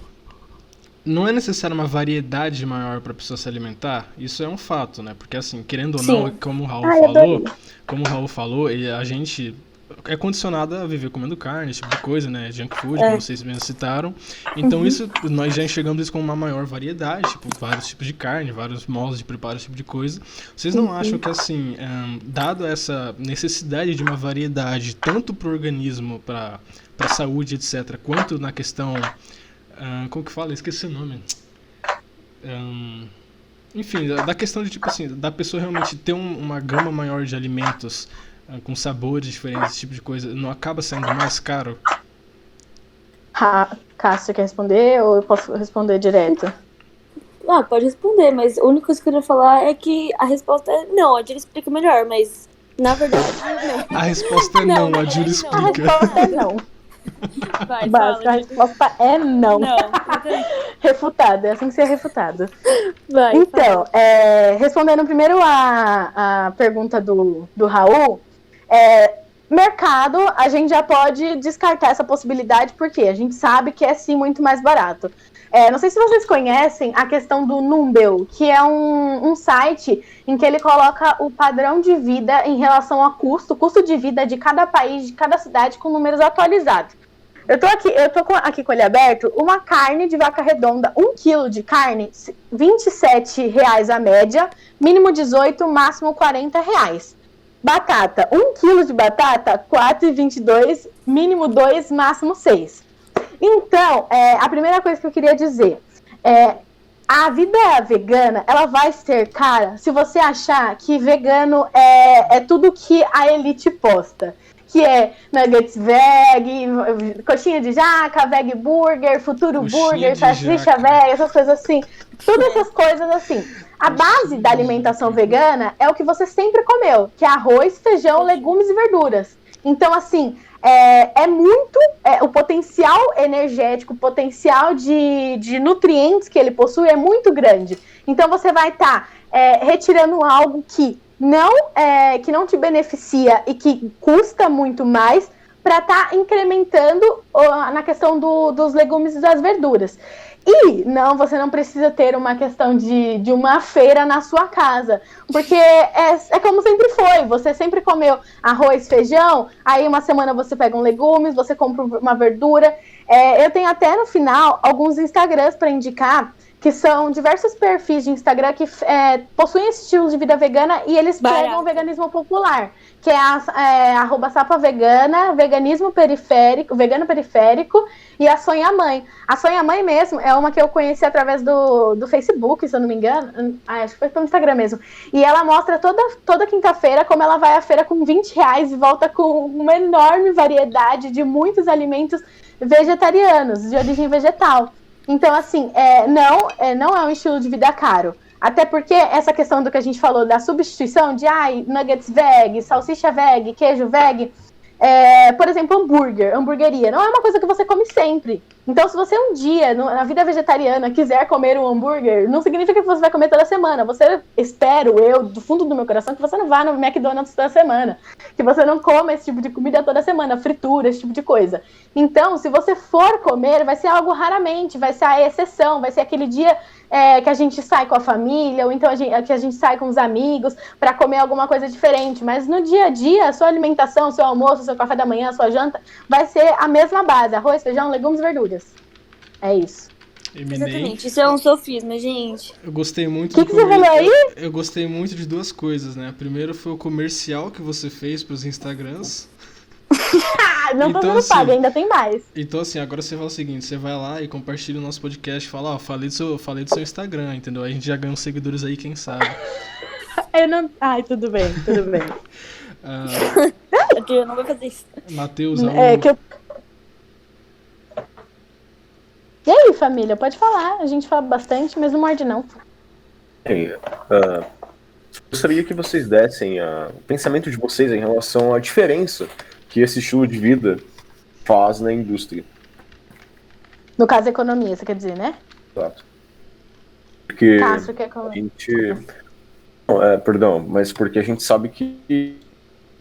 não é necessário uma variedade maior para a pessoa se alimentar. Isso é um fato, né? Porque assim, querendo ou não, como o Raul falou, a gente é condicionada a viver comendo carne, esse tipo de coisa, né? Junk food, como vocês mesmo citaram. Então isso, nós já enxergamos isso como uma maior variedade, tipo, vários tipos de carne, vários modos de preparo, esse tipo de coisa. Vocês não acham que, assim, dado essa necessidade de uma variedade, tanto para o organismo, para a saúde, etc., quanto na questão... como que fala? Esqueci o nome. Enfim, da questão de, tipo assim, da pessoa realmente ter uma gama maior de alimentos com sabores diferentes, esse tipo de coisa, não acaba saindo mais caro? Cássio, quer responder ou eu posso responder direto? Não, pode responder, mas a única coisa que eu queria falar é que a resposta é não. A Júlia explica melhor, mas na verdade não. A resposta é não, a Júlia explica. A resposta é não. Vai, Básico, a resposta é não. Refutado, é assim que você é refutado. Vai, então, respondendo primeiro a pergunta do Raul, mercado, a gente já pode descartar essa possibilidade, porque a gente sabe que é sim muito mais barato. Não sei se vocês conhecem a questão do Numbeo, que é um site em que ele coloca o padrão de vida em relação ao custo de vida de cada país, de cada cidade, com números atualizados. Eu tô aqui com ele aberto, uma carne de vaca redonda, 1 kg de carne, R$ 27,00 a média, mínimo 18, máximo R$ 40,00. Batata, 1 kg de batata, R$ 4,22, mínimo 2, máximo 6. Então, a primeira coisa que eu queria dizer a vida vegana, ela vai ser cara se você achar que vegano é tudo que a elite posta. que é nuggets veg, coxinha de jaca, veg burger, futuro Coxinha burger, de salsicha jaca. veg, essas coisas assim. Todas essas coisas assim. A base da alimentação vegana é o que você sempre comeu, que é arroz, feijão, legumes e verduras. Então, assim, é muito... o potencial energético, o potencial de nutrientes que ele possui é muito grande. Então, você vai estar retirando algo que não te beneficia e que custa muito mais para estar incrementando na questão dos legumes e das verduras. E você não precisa ter uma questão de uma feira na sua casa, porque é como sempre foi, você sempre comeu arroz, feijão, aí uma semana você pega um legumes, você compra uma verdura. Eu tenho até no final alguns Instagrams para indicar, que são diversos perfis de Instagram que possuem esse estilo de vida vegana e eles pregam o veganismo popular, que é @sapavegana, veganismo periférico, vegano periférico e a Sonha Mãe. A Sonha Mãe mesmo é uma que eu conheci através do Facebook, se eu não me engano. Acho que foi pelo Instagram mesmo. E ela mostra toda quinta-feira como ela vai à feira com R$20 e volta com uma enorme variedade de muitos alimentos vegetarianos, de origem vegetal. Então, assim, não é um estilo de vida caro. Até porque essa questão do que a gente falou da substituição de nuggets veg, salsicha veg, queijo veg, por exemplo, hamburgueria, não é uma coisa que você come sempre. Então, se você um dia, na vida vegetariana, quiser comer um hambúrguer, não significa que você vai comer toda semana. Espero eu, do fundo do meu coração, que você não vá no McDonald's toda semana. Que você não coma esse tipo de comida toda semana, fritura, esse tipo de coisa. Então, se você for comer, vai ser algo raramente, vai ser a exceção, vai ser aquele dia que a gente sai com a família, ou então que a gente sai com os amigos para comer alguma coisa diferente. Mas no dia a dia, a sua alimentação, seu almoço, seu café da manhã, sua janta, vai ser a mesma base: arroz, feijão, legumes e verduras. É isso. Exatamente, isso é um sofisma, gente. Eu gostei muito O que você falou aí? Eu gostei muito de duas coisas, né? A primeira foi o comercial que você fez pros Instagrams. Não tô sendo paga, ainda tem mais. Então, assim, agora você fala o seguinte: você vai lá e compartilha o nosso podcast e fala, falei do seu Instagram, entendeu? Aí a gente já ganha uns seguidores aí, quem sabe. Ai, tudo bem. Eu não vou fazer isso. Matheus, E aí, família, pode falar. A gente fala bastante, mas não morde não. Gostaria que vocês dessem o pensamento de vocês em relação à diferença que esse estilo de vida faz na indústria. No caso, economia, você quer dizer, né? Exato. Porque Castro, que é a gente... mas porque a gente sabe que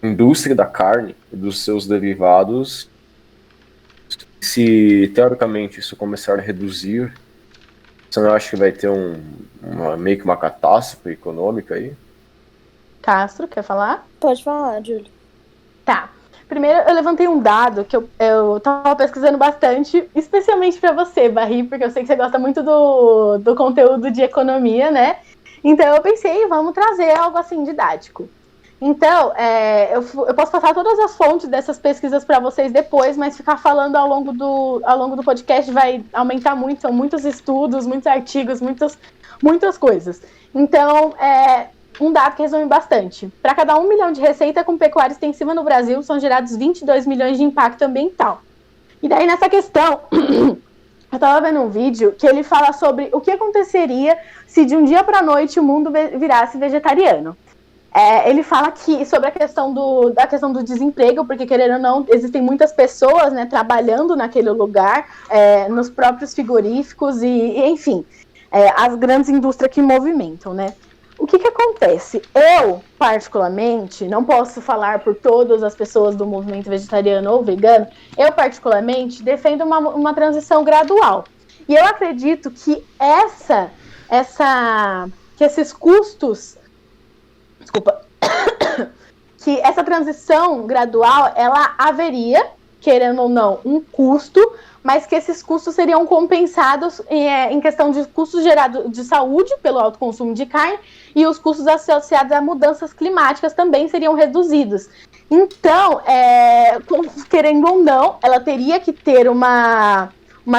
a indústria da carne e dos seus derivados, se teoricamente isso começar a reduzir, você não acha que vai ter meio que uma catástrofe econômica aí? Castro, quer falar? Pode falar, Júlio. Tá. Primeiro, eu levantei um dado que eu tava pesquisando bastante, especialmente pra você, Barry, porque eu sei que você gosta muito do conteúdo de economia, né? Então eu pensei, vamos trazer algo assim didático. Então, eu posso passar todas as fontes dessas pesquisas para vocês depois, mas ficar falando ao longo do podcast vai aumentar muito. São muitos estudos, muitos artigos, muitas coisas. Então, um dado que resume bastante. Para cada 1 milhão de receita com pecuária extensiva no Brasil, são gerados 22 milhões de impacto ambiental. E daí, nessa questão, eu estava vendo um vídeo que ele fala sobre o que aconteceria se de um dia para a noite o mundo virasse vegetariano. Ele fala sobre a questão do desemprego, porque, querendo ou não, existem muitas pessoas, né, trabalhando naquele lugar, nos próprios frigoríficos e enfim, as grandes indústrias que movimentam, né? O que acontece? Eu, particularmente, não posso falar por todas as pessoas do movimento vegetariano ou vegano, eu, particularmente, defendo uma transição gradual. E eu acredito que que esses custos... Desculpa. Que essa transição gradual, ela haveria, querendo ou não, um custo, mas que esses custos seriam compensados em questão de custos gerados de saúde pelo alto consumo de carne, e os custos associados a mudanças climáticas também seriam reduzidos. Então, querendo ou não, ela teria que ter uma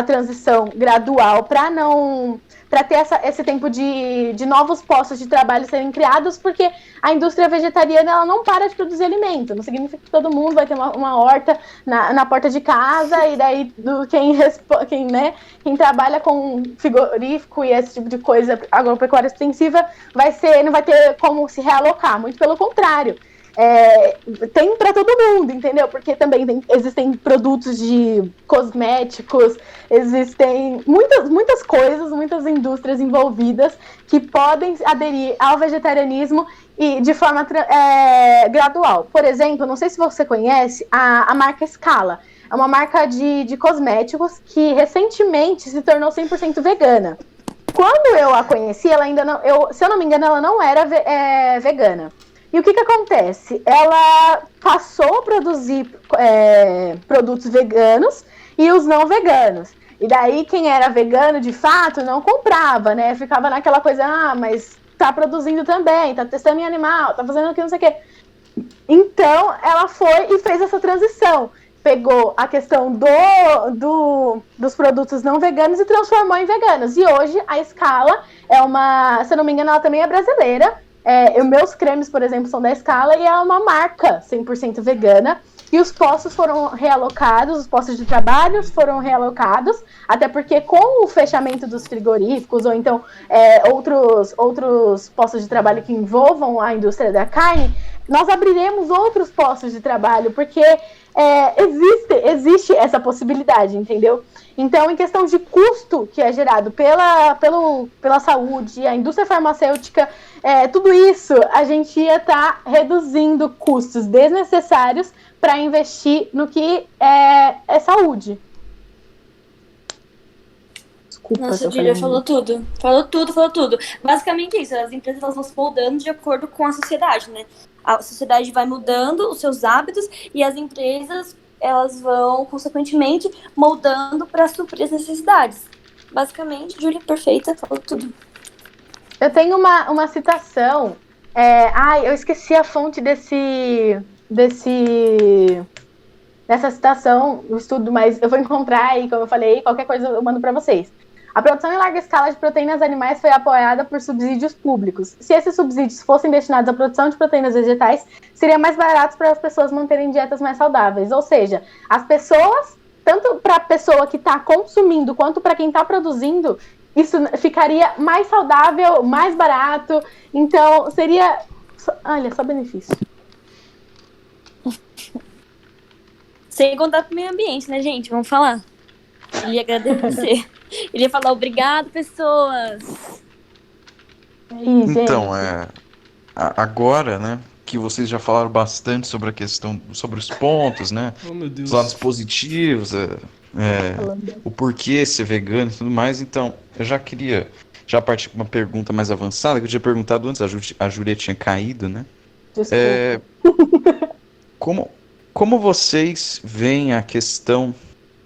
transição gradual para não para ter esse tempo de novos postos de trabalho serem criados, porque a indústria vegetariana ela não para de produzir alimento. Não significa que todo mundo vai ter uma horta na porta de casa, e daí quem trabalha com frigorífico e esse tipo de coisa, agropecuária extensiva, não vai ter como se realocar. Muito pelo contrário. Tem para todo mundo, entendeu? Porque também existem produtos de cosméticos, existem muitas coisas, muitas indústrias envolvidas que podem aderir ao vegetarianismo e de forma gradual. Por exemplo, não sei se você conhece a marca Scala. É uma marca de cosméticos que recentemente se tornou 100% vegana. Quando eu a conheci, ela ainda não, se eu não me engano, ela não era vegana. E o que acontece? Ela passou a produzir produtos veganos e os não veganos. E daí quem era vegano, de fato, não comprava, né? Ficava naquela coisa, mas tá produzindo também, tá testando em animal, tá fazendo aquilo, não sei o quê. Então, ela foi e fez essa transição. Pegou a questão dos produtos não veganos e transformou em veganos. E hoje, a Scala se eu não me engano, ela também é brasileira. Meus cremes, por exemplo, são da Scala e é uma marca 100% vegana. E os postos foram realocados, os postos de trabalho foram realocados, até porque com o fechamento dos frigoríficos, ou então outros postos de trabalho que envolvam a indústria da carne, nós abriremos outros postos de trabalho, porque existe essa possibilidade, entendeu? Então, em questão de custo que é gerado pela saúde, a indústria farmacêutica, tudo isso, a gente ia estar reduzindo custos desnecessários para investir no que é saúde. Desculpa, nossa, Julia falou tudo. Falou tudo. Basicamente é isso. As empresas elas vão se moldando de acordo com a sociedade, né? A sociedade vai mudando os seus hábitos e as empresas elas vão, consequentemente, moldando para suprir as necessidades. Basicamente, Julia, perfeita, falou tudo. Eu tenho uma citação. Eu esqueci a fonte dessa citação, o estudo, mas eu vou encontrar e, como eu falei, qualquer coisa eu mando para vocês. A produção em larga escala de proteínas animais foi apoiada por subsídios públicos. Se esses subsídios fossem destinados à produção de proteínas vegetais, seria mais barato para as pessoas manterem dietas mais saudáveis. Ou seja, as pessoas, tanto para a pessoa que está consumindo quanto para quem está produzindo, isso ficaria mais saudável, mais barato. Então, seria, só benefício. Sem contar com o meio ambiente, né, gente? Vamos falar. Ele ia agradecer. Ele ia falar obrigado, pessoas. Então, agora, né, que vocês já falaram bastante sobre a questão, sobre os pontos, né, os lados positivos, o porquê ser vegano e tudo mais, então, eu já queria partir para uma pergunta mais avançada, que eu tinha perguntado antes, a Júlia tinha caído, né? Como vocês veem a questão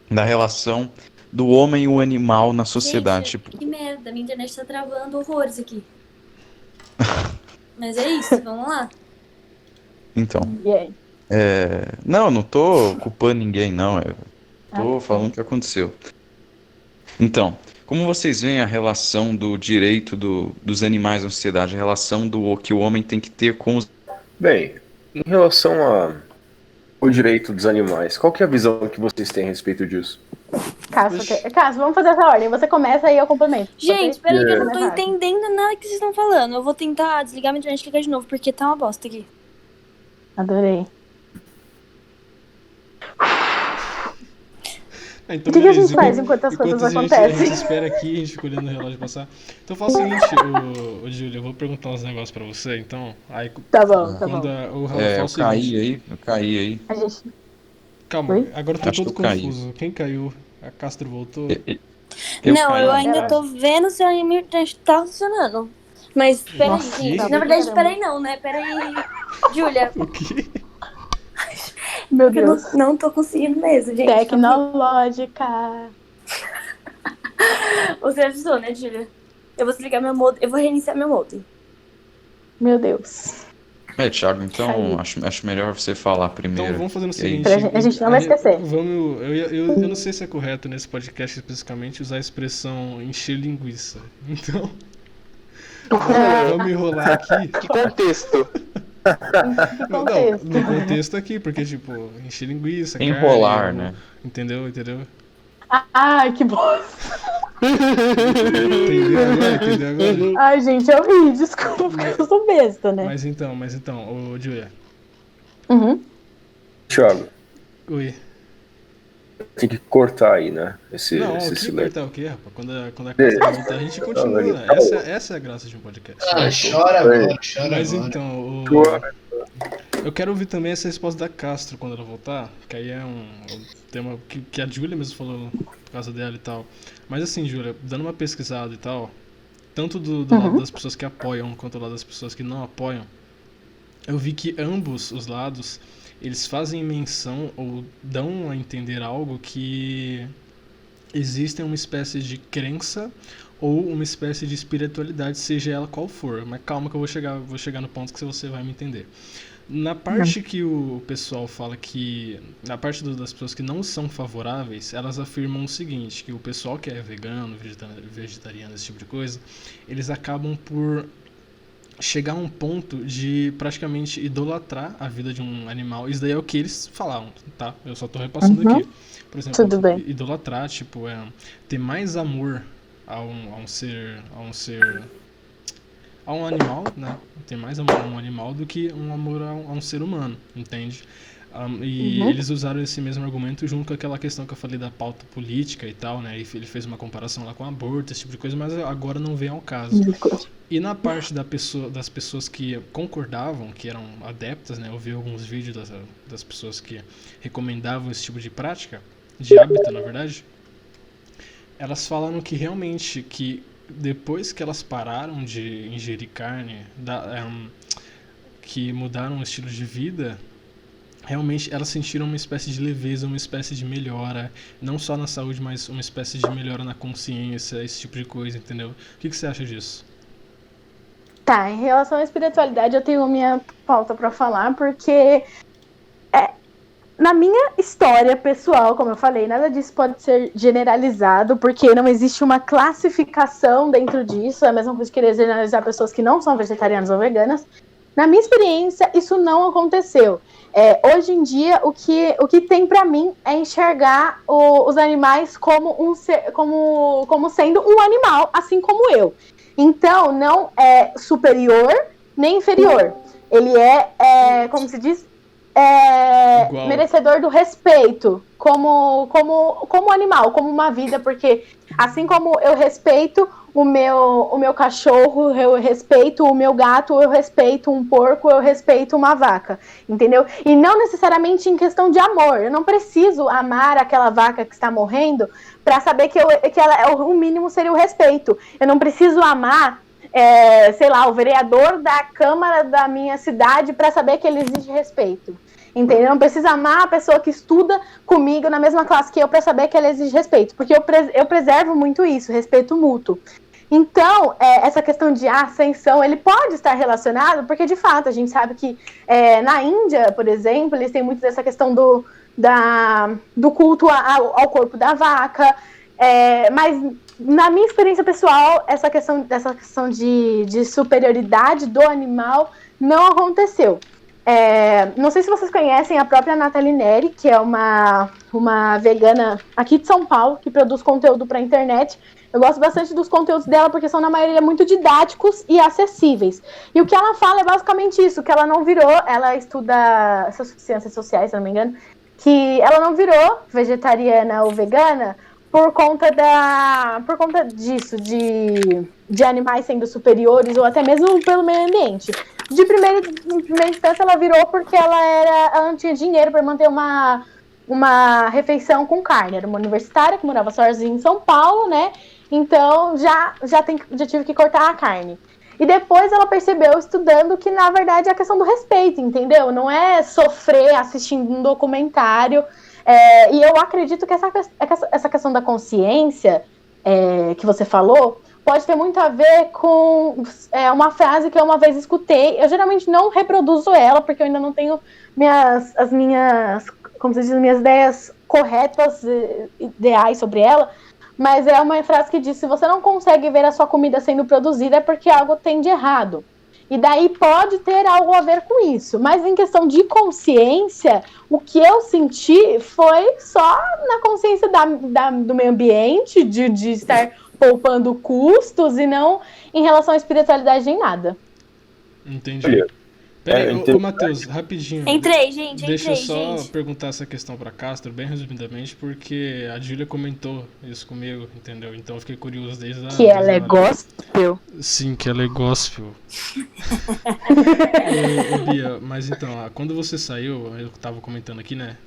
da relação do homem e o animal na sociedade? Gente, que merda, minha internet tá travando horrores aqui. Mas é isso, vamos lá. Então, não tô culpando ninguém, não. Eu tô falando o que aconteceu. Então, como vocês veem a relação do direito dos animais na sociedade, a relação do que o homem tem que ter com os... Bem, em relação ao direito dos animais, qual que é a visão que vocês têm a respeito disso? Cássio, vamos fazer essa ordem. Você começa e eu complemento. Gente, peraí que eu não tô entendendo nada que vocês estão falando. Eu vou tentar desligar minha internet e ligar de novo, porque tá uma bosta aqui. Adorei. Então, o que a gente faz enquanto as coisas acontecem? A gente espera aqui, a gente fica olhando o relógio passar. Então faz o seguinte, Júlia, eu vou perguntar uns negócios pra você, então. Aí, tá bom. O Rafa eu caí aí. Calma, Oi? agora eu tô todo confuso. Quem caiu? A Castro voltou? Eu ainda tô vendo se a minha internet tá funcionando. Mas peraí, gente. Na verdade, peraí não, né? Peraí. Júlia. O quê? Meu Deus. Eu não tô conseguindo mesmo, gente. Tecnológica. Você avisou, né, Júlia? Eu vou desligar meu modem. Eu vou reiniciar meu modem. Meu Deus. Thiago, então acho melhor você falar Então primeiro. vamos fazer o E aí? seguinte. A gente não vai esquecer. Eu não sei se é correto nesse podcast especificamente usar a expressão encher linguiça. Então, vamos enrolar aqui. Que contexto? Não, no contexto aqui, porque tipo, encher linguiça, Enrolar, carne, né? Entendeu? Ai, que bosta. Entendeu agora? Ai, gente, eu ri, desculpa, porque eu sou besta, né? Mas então, ô Julia. Uhum. Thiago, Oi. tem que cortar aí, né? Não, Esse o que silêncio. cortar o quê, rapaz? Quando a casa voltar, a gente continua. Essa é a graça de um podcast. Chora agora. Mas então, eu quero ouvir também essa resposta da Castro quando ela voltar, que aí é um tema que a Júlia mesmo falou por causa dela e tal. Mas assim, Júlia, dando uma pesquisada e tal, tanto do lado das pessoas que apoiam quanto do lado das pessoas que não apoiam, eu vi que ambos os lados, eles fazem menção ou dão a entender algo que existe uma espécie de crença ou uma espécie de espiritualidade, seja ela qual for. Mas calma que eu vou chegar no ponto que você vai me entender. Na parte que o pessoal fala que... Na parte das pessoas que não são favoráveis, elas afirmam o seguinte, que o pessoal que é vegano, vegetariano, esse tipo de coisa, eles acabam por chegar a um ponto de praticamente idolatrar a vida de um animal. Isso daí é o que eles falavam, tá? Eu só tô repassando aqui. Por exemplo, Tudo bem. idolatrar, tipo, ter mais amor a um animal, né? Tem mais amor a um animal do que um amor a um ser humano, entende? Eles usaram esse mesmo argumento junto com aquela questão que eu falei da pauta política e tal, né? Ele fez uma comparação lá com aborto, esse tipo de coisa, mas agora não vem ao caso. E na parte das pessoas que concordavam, que eram adeptas, né? Eu vi alguns vídeos das pessoas que recomendavam esse tipo de prática, de hábito, na verdade. Elas falaram que realmente, que depois que elas pararam de ingerir carne, que mudaram o estilo de vida, realmente elas sentiram uma espécie de leveza, uma espécie de melhora, não só na saúde, mas uma espécie de melhora na consciência, esse tipo de coisa, entendeu? O que você acha disso? Tá, em relação à espiritualidade, eu tenho minha pauta pra falar, porque na minha história pessoal, como eu falei, nada disso pode ser generalizado, porque não existe uma classificação dentro disso. É a mesma coisa que querer generalizar pessoas que não são vegetarianas ou veganas. Na minha experiência, isso não aconteceu. Hoje em dia, o que tem pra mim é enxergar os animais como sendo um animal, assim como eu. Então, não é superior nem inferior. Ele como se diz, merecedor do respeito como animal, como uma vida, porque assim como eu respeito o meu cachorro, eu respeito o meu gato, eu respeito um porco, eu respeito uma vaca, entendeu? E não necessariamente em questão de amor. Eu não preciso amar aquela vaca que está morrendo para saber que o mínimo seria o respeito. Eu não preciso amar o vereador da Câmara da minha cidade para saber que ele exige respeito. Entendeu? Não precisa amar a pessoa que estuda comigo na mesma classe que eu para saber que ela exige respeito. Porque eu preservo muito isso, respeito mútuo. Então, essa questão de ascensão, ele pode estar relacionado, porque de fato a gente sabe que na Índia, por exemplo, eles têm muito dessa questão do culto ao corpo da vaca, mas na minha experiência pessoal, essa questão de superioridade do animal não aconteceu. Não sei se vocês conhecem a própria Nathalie Neri, que é uma vegana aqui de São Paulo, que produz conteúdo para a internet. Eu gosto bastante dos conteúdos dela, porque são, na maioria, muito didáticos e acessíveis. E o que ela fala é basicamente isso, que ela não virou, ela estuda ciências sociais, se não me engano, que ela não virou vegetariana ou vegana por conta disso, de animais sendo superiores, ou até mesmo pelo meio ambiente. De primeira instância, ela virou porque ela não tinha dinheiro para manter uma refeição com carne. Era uma universitária que morava sozinha em São Paulo, né? Então, já tive que cortar a carne. E depois ela percebeu, estudando, que, na verdade, é a questão do respeito, entendeu? Não é sofrer assistindo um documentário. E eu acredito que essa questão da consciência que você falou pode ter muito a ver com uma frase que eu uma vez escutei. Eu geralmente não reproduzo ela, porque eu ainda não tenho as minhas ideias corretas, ideais sobre ela. Mas é uma frase que diz: se você não consegue ver a sua comida sendo produzida, é porque algo tem de errado. E daí pode ter algo a ver com isso. Mas em questão de consciência, o que eu senti foi só na consciência do meio ambiente, de estar poupando custos, e não em relação à espiritualidade em nada. Entendi. Peraí, ô Matheus, rapidinho. Entrei, gente. Deixa eu só perguntar essa questão pra Castro, bem resumidamente, porque a Júlia comentou isso comigo, entendeu? Então eu fiquei curioso desde a... Que ela é gospel? Sim, que ela é gospel. Ô, Bia, mas então, quando você saiu, eu tava comentando aqui, né?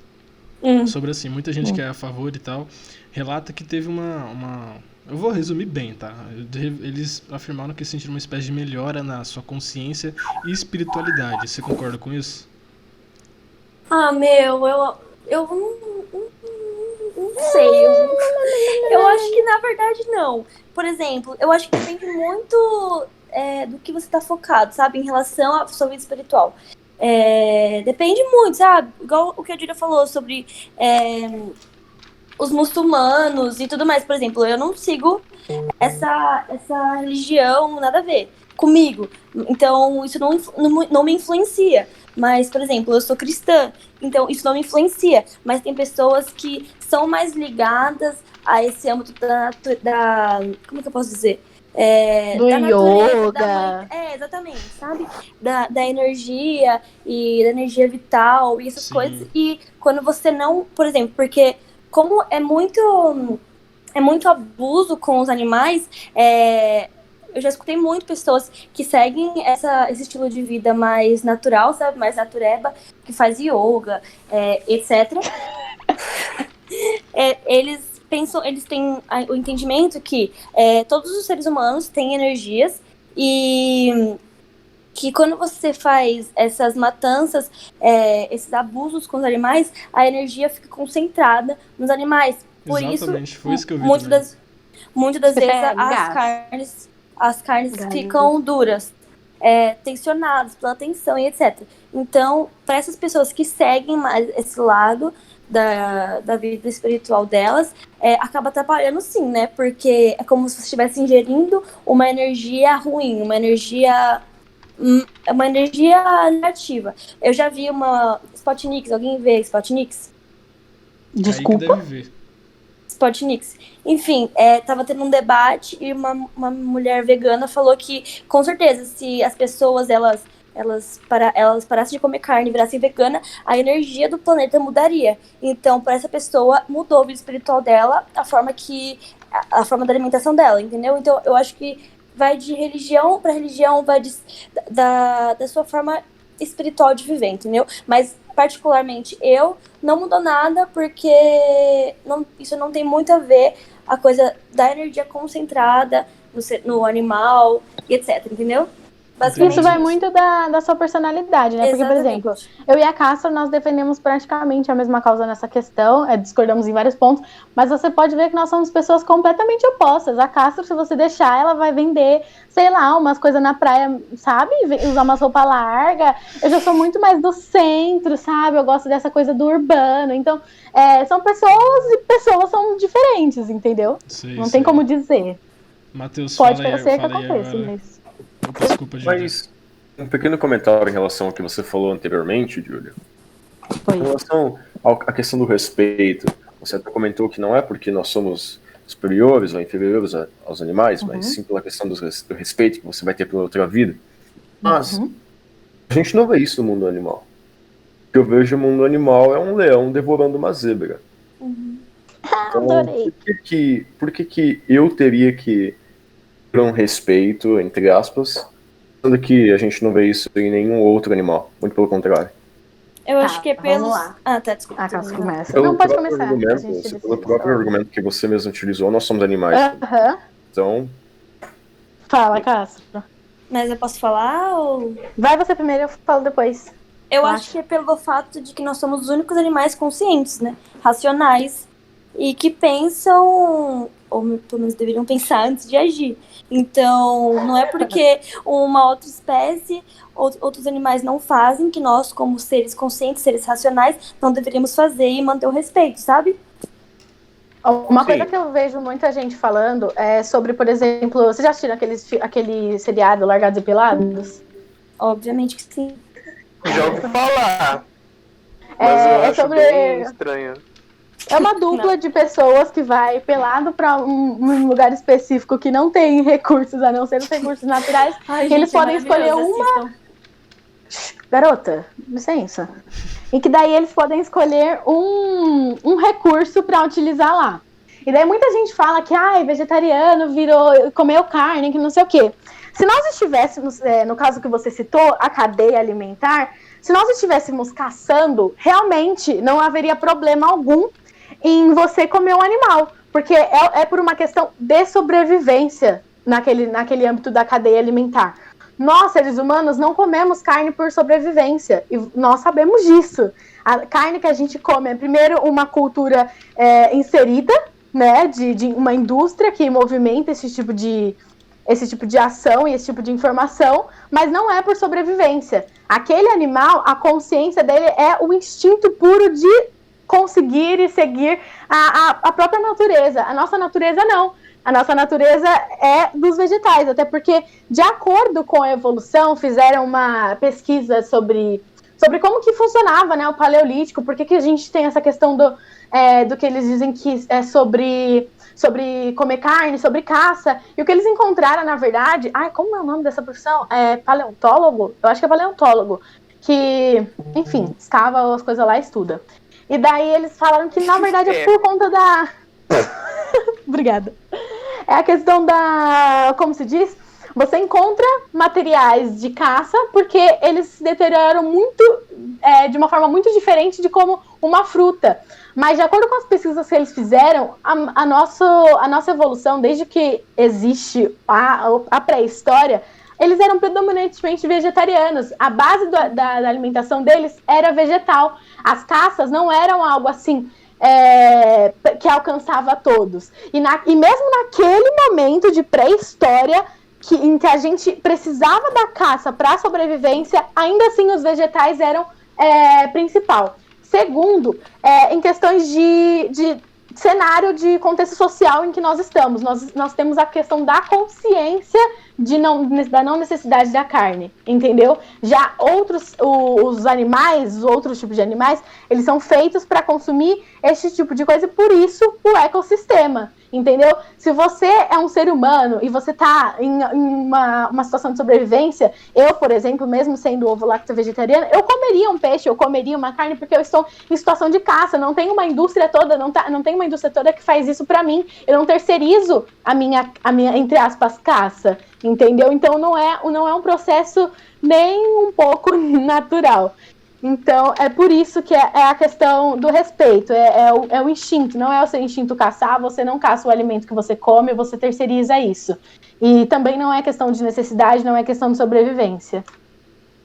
Sobre assim, muita gente que é a favor e tal, relata que teve uma... Eu vou resumir bem, tá? Eles afirmaram que sentiram uma espécie de melhora na sua consciência e espiritualidade. Você concorda com isso? Ah, meu, eu não sei. Eu acho que na verdade não. Por exemplo, eu acho que depende muito do que você tá focado, sabe? Em relação à sua vida espiritual. Depende muito, sabe? Igual o que a Júlia falou sobre... os muçulmanos e tudo mais. Por exemplo, eu não sigo essa religião, nada a ver comigo. Então, isso não me influencia. Mas, por exemplo, eu sou cristã, então isso não me influencia. Mas tem pessoas que são mais ligadas a esse âmbito da como é que eu posso dizer? Do da yoga. Exatamente, sabe? Da energia e da energia vital e essas coisas. E quando você não, por exemplo, porque como é muito abuso com os animais, eu já escutei muito pessoas que seguem esse estilo de vida mais natural, sabe? Mais natureba, que faz yoga, etc. Eles têm o entendimento que todos os seres humanos têm energias e que quando você faz essas matanças, esses abusos com os animais, a energia fica concentrada nos animais. Por Exatamente, isso, foi isso que eu vi muitas das vezes as carnes ficam duras, tensionadas pela tensão e etc. Então, para essas pessoas que seguem mais esse lado da vida espiritual delas, acaba atrapalhando sim, né? Porque é como se você estivesse ingerindo uma energia ruim, uma energia negativa. Eu já vi uma Spotnix, alguém vê Spotnix? Desculpa. Aí que deve ver. Spotnix. Enfim, tava tendo um debate e uma mulher vegana falou que, com certeza, se as pessoas elas parassem de comer carne e virassem vegana, a energia do planeta mudaria. Então, para essa pessoa, mudou a vida espiritual dela, a forma da alimentação dela, entendeu? Então, eu acho que vai de religião para religião, vai da sua forma espiritual de viver, entendeu? Mas, particularmente, eu não mudou nada porque isso não tem muito a ver a coisa da energia concentrada no animal e etc, entendeu? Isso vai muito da sua personalidade, né? Porque, por exemplo, eu e a Castro, nós defendemos praticamente a mesma causa nessa questão, discordamos em vários pontos, mas você pode ver que nós somos pessoas completamente opostas. A Castro, se você deixar, ela vai vender, sei lá, umas coisas na praia, sabe? Usar umas roupas largas. Eu já sou muito mais do centro, sabe? Eu gosto dessa coisa do urbano. Então, são pessoas e pessoas são diferentes, entendeu? Não tem como dizer. Matheus, pode fala ser que aí aconteça, agora. mas... Desculpa, Júlia. Mas um pequeno comentário em relação ao que você falou anteriormente, Júlia. Em relação à questão do respeito, você até comentou que não é porque nós somos superiores ou inferiores aos animais, mas sim pela questão do respeito que você vai ter pela outra vida. Mas a gente não vê isso no mundo animal. O que eu vejo no mundo animal é um leão devorando uma zebra. Então, adorei. Por que eu teria que ter um respeito, entre aspas, sendo que a gente não vê isso em nenhum outro animal? Muito pelo contrário. Eu acho que é vamos lá. Desculpa. Começa. Pelo Não, pode próprio começar. Pelo próprio argumento que você mesmo utilizou, nós somos animais. Então... Fala, Castro. Mas eu posso falar ou... Vai você primeiro, eu falo depois. Eu acho que é pelo fato de que nós somos os únicos animais conscientes, né? Racionais. e que pensam, ou pelo menos deveriam pensar antes de agir. Então, não é porque uma outra espécie, outros animais não fazem, que nós, como seres conscientes, seres racionais, não deveríamos fazer e manter o respeito, sabe? Uma coisa Sim. que eu vejo muita gente falando é sobre, por exemplo, vocês já assistiram aquele seriado Largados e Pelados? Obviamente que sim. Já ouvi falar, mas eu É acho sobre. bem estranho. É uma dupla de pessoas que vai pelado para um lugar específico que não tem recursos, a não ser os recursos naturais. Ai, E eles podem escolher uma. Garota, licença. E que daí eles podem escolher um recurso para utilizar lá. E daí muita gente fala que vegetariano comeu carne, que não sei o quê. Se nós estivéssemos, no caso que você citou, a cadeia alimentar, se nós estivéssemos caçando, realmente não haveria problema algum em você comer um animal. Porque é por uma questão de sobrevivência naquele âmbito da cadeia alimentar. Nós, seres humanos, não comemos carne por sobrevivência. E nós sabemos disso. A carne que a gente come é, primeiro, uma cultura inserida, né, de uma indústria que movimenta esse tipo de ação e esse tipo de informação, mas não é por sobrevivência. Aquele animal, a consciência dele é o instinto puro de conseguir e seguir a própria natureza. A nossa natureza não. A nossa natureza é dos vegetais, até porque, de acordo com a evolução, fizeram uma pesquisa sobre como que funcionava, né, o paleolítico, por que a gente tem essa questão do que eles dizem que é sobre comer carne, sobre caça, e o que eles encontraram, na verdade, como é o nome dessa profissão? É paleontólogo? Eu acho que é paleontólogo, que, enfim, escava as coisas lá e estuda. E daí eles falaram que, na verdade, é por conta da... Obrigada. É a questão da... Como se diz? Você encontra materiais de caça porque eles se deterioraram muito, de uma forma muito diferente de como uma fruta. Mas, de acordo com as pesquisas que eles fizeram, a nossa evolução, desde que existe a pré-história, eles eram predominantemente vegetarianos. A base da alimentação deles era vegetal. As caças não eram algo assim... que alcançava todos. E mesmo naquele momento de pré-história, em que a gente precisava da caça para a sobrevivência, ainda assim os vegetais eram principal. Segundo, em questões de cenário de contexto social em que nós estamos. Nós temos a questão da consciência da não necessidade da carne, entendeu? Já os animais, os outros tipos de animais, eles são feitos para consumir esse tipo de coisa, e por isso o ecossistema, entendeu? Se você é um ser humano e você está em uma situação de sobrevivência, eu, por exemplo, mesmo sendo ovo-lacto-vegetariana, eu comeria um peixe, eu comeria uma carne, porque eu estou em situação de caça, não tem uma indústria toda, não tem uma indústria toda que faz isso para mim, eu não terceirizo a minha, entre aspas, caça, entendeu? Então não é um processo nem um pouco natural. Então, é por isso que é a questão do respeito, é o instinto, não é o seu instinto caçar, você não caça o alimento que você come, você terceiriza isso. E também não é questão de necessidade, não é questão de sobrevivência.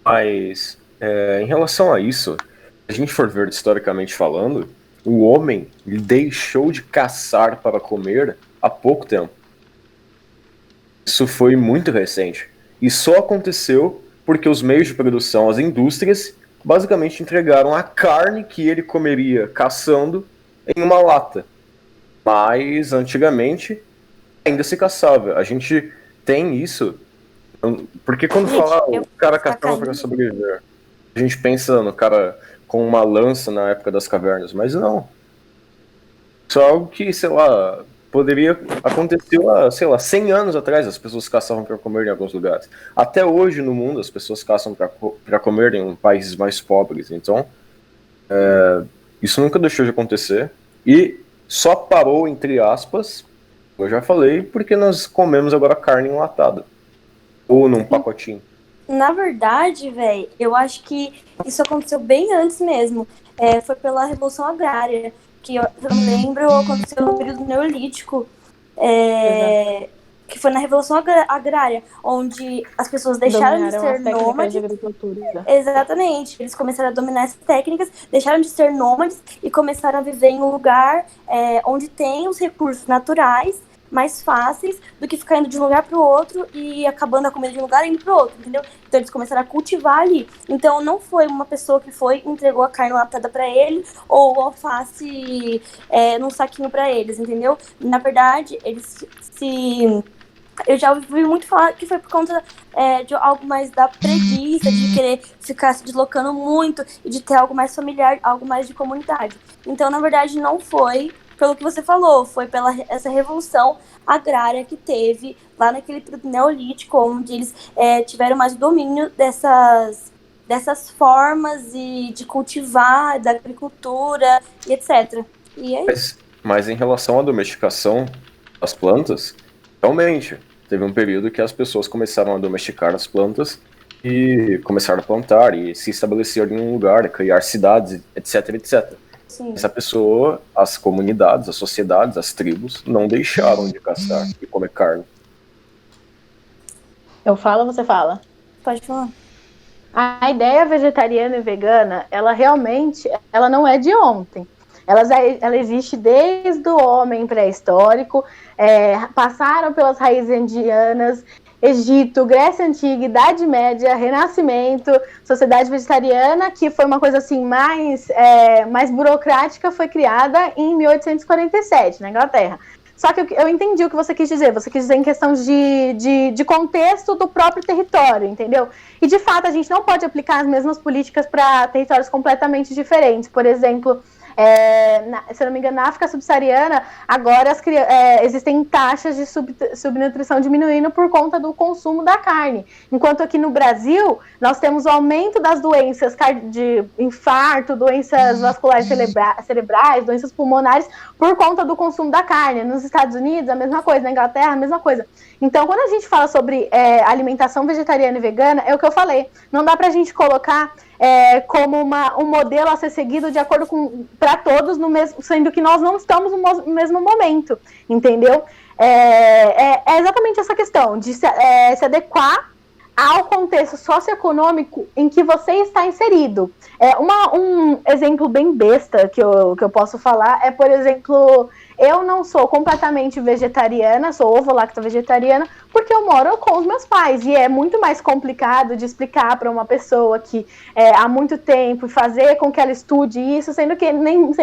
Mas, em relação a isso, se a gente for ver historicamente falando, o homem deixou de caçar para comer há pouco tempo. Isso foi muito recente. E só aconteceu porque os meios de produção, as indústrias, basicamente entregaram a carne que ele comeria caçando em uma lata. Mas, antigamente, ainda se caçava. A gente tem isso, porque quando fala o cara caçava para sobreviver, a gente pensa no cara com uma lança na época das cavernas, mas não. Isso é algo que, sei lá, poderia acontecer há, sei lá, 100 anos atrás. As pessoas caçavam para comer em alguns lugares. Até hoje no mundo as pessoas caçam para comer em países mais pobres. Então, isso nunca deixou de acontecer. E só parou, entre aspas, eu já falei, porque nós comemos agora carne enlatada. Ou num pacotinho. Na verdade, velho, eu acho que isso aconteceu bem antes mesmo. Foi pela Revolução Agrária, que eu não lembro, aconteceu no período Neolítico. que foi na Revolução Agrária, onde as pessoas deixaram de Dominaram as ser técnicas nômades. de agricultura. Exatamente, eles começaram a dominar essas técnicas, deixaram de ser nômades e começaram a viver em um lugar onde tem os recursos naturais mais fáceis do que ficar indo de um lugar para o outro e acabando a comida de um lugar e indo para o outro, entendeu? Então eles começaram a cultivar ali. Então não foi uma pessoa que foi e entregou a carne latada para ele ou o alface num saquinho para eles, entendeu? Na verdade, eles eu já ouvi muito falar que foi por conta de algo mais da preguiça, de querer ficar se deslocando muito e de ter algo mais familiar, algo mais de comunidade. Então, na verdade, não foi pelo que você falou, foi pela essa revolução agrária que teve lá naquele período neolítico, onde eles tiveram mais domínio dessas formas de cultivar, da agricultura e etc. E é isso. Mas em relação à domesticação das plantas, realmente, teve um período que as pessoas começaram a domesticar as plantas e começaram a plantar e se estabelecer em um lugar, criar cidades, etc, etc. Sim. Essa pessoa, as comunidades, as sociedades, as tribos, não deixaram de caçar e comer carne. Eu falo ou você fala? Pode falar. A ideia vegetariana e vegana, ela realmente, ela não é de ontem. Ela existe desde o homem pré-histórico, passaram pelas raízes indianas, Egito, Grécia Antiga, Idade Média, Renascimento, Sociedade Vegetariana, que foi uma coisa assim mais burocrática, foi criada em 1847, na Inglaterra. Só que eu entendi o que você quis dizer. Você quis dizer em questão de contexto do próprio território, entendeu? E, de fato, a gente não pode aplicar as mesmas políticas para territórios completamente diferentes. Por exemplo, se eu não me engano, na África subsaariana, agora existem taxas de subnutrição diminuindo por conta do consumo da carne. Enquanto aqui no Brasil, nós temos o aumento das doenças de infarto, doenças vasculares cerebrais, doenças pulmonares, por conta do consumo da carne. Nos Estados Unidos, a mesma coisa. Na Inglaterra, a mesma coisa. Então, quando a gente fala sobre alimentação vegetariana e vegana, é o que eu falei. Não dá pra gente colocar como um modelo a ser seguido de acordo para todos, sendo que nós não estamos no mesmo momento, entendeu? É exatamente essa questão de se adequar ao contexto socioeconômico em que você está inserido. Um exemplo bem besta que eu posso falar é, por exemplo, eu não sou completamente vegetariana, sou ovo-lacto-vegetariana, porque eu moro com os meus pais, e é muito mais complicado de explicar para uma pessoa que há muito tempo, fazer com que ela estude isso, sendo que nem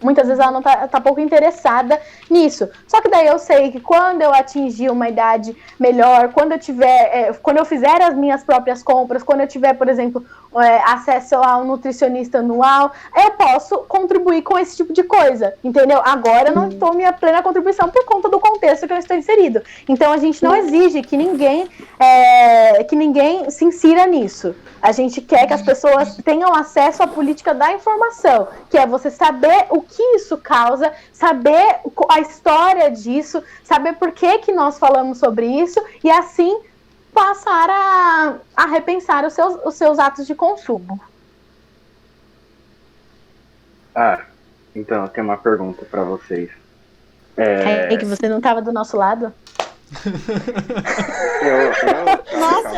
muitas vezes ela não tá pouco interessada nisso. Só que daí eu sei que quando eu atingir uma idade melhor, quando eu fizer as minhas próprias compras, quando eu tiver, por exemplo, acesso a um nutricionista anual, eu posso contribuir com esse tipo de coisa, entendeu? Agora eu não estou minha plena contribuição por conta do contexto que eu estou inserido. Então a gente não exige que ninguém se insira nisso. A gente quer que as pessoas tenham acesso à política da informação, que é você saber o que isso causa, saber a história disso, saber por que nós falamos sobre isso e assim passar a repensar os seus atos de consumo. Então eu tenho uma pergunta para vocês. É que você não estava do nosso lado? Nossa,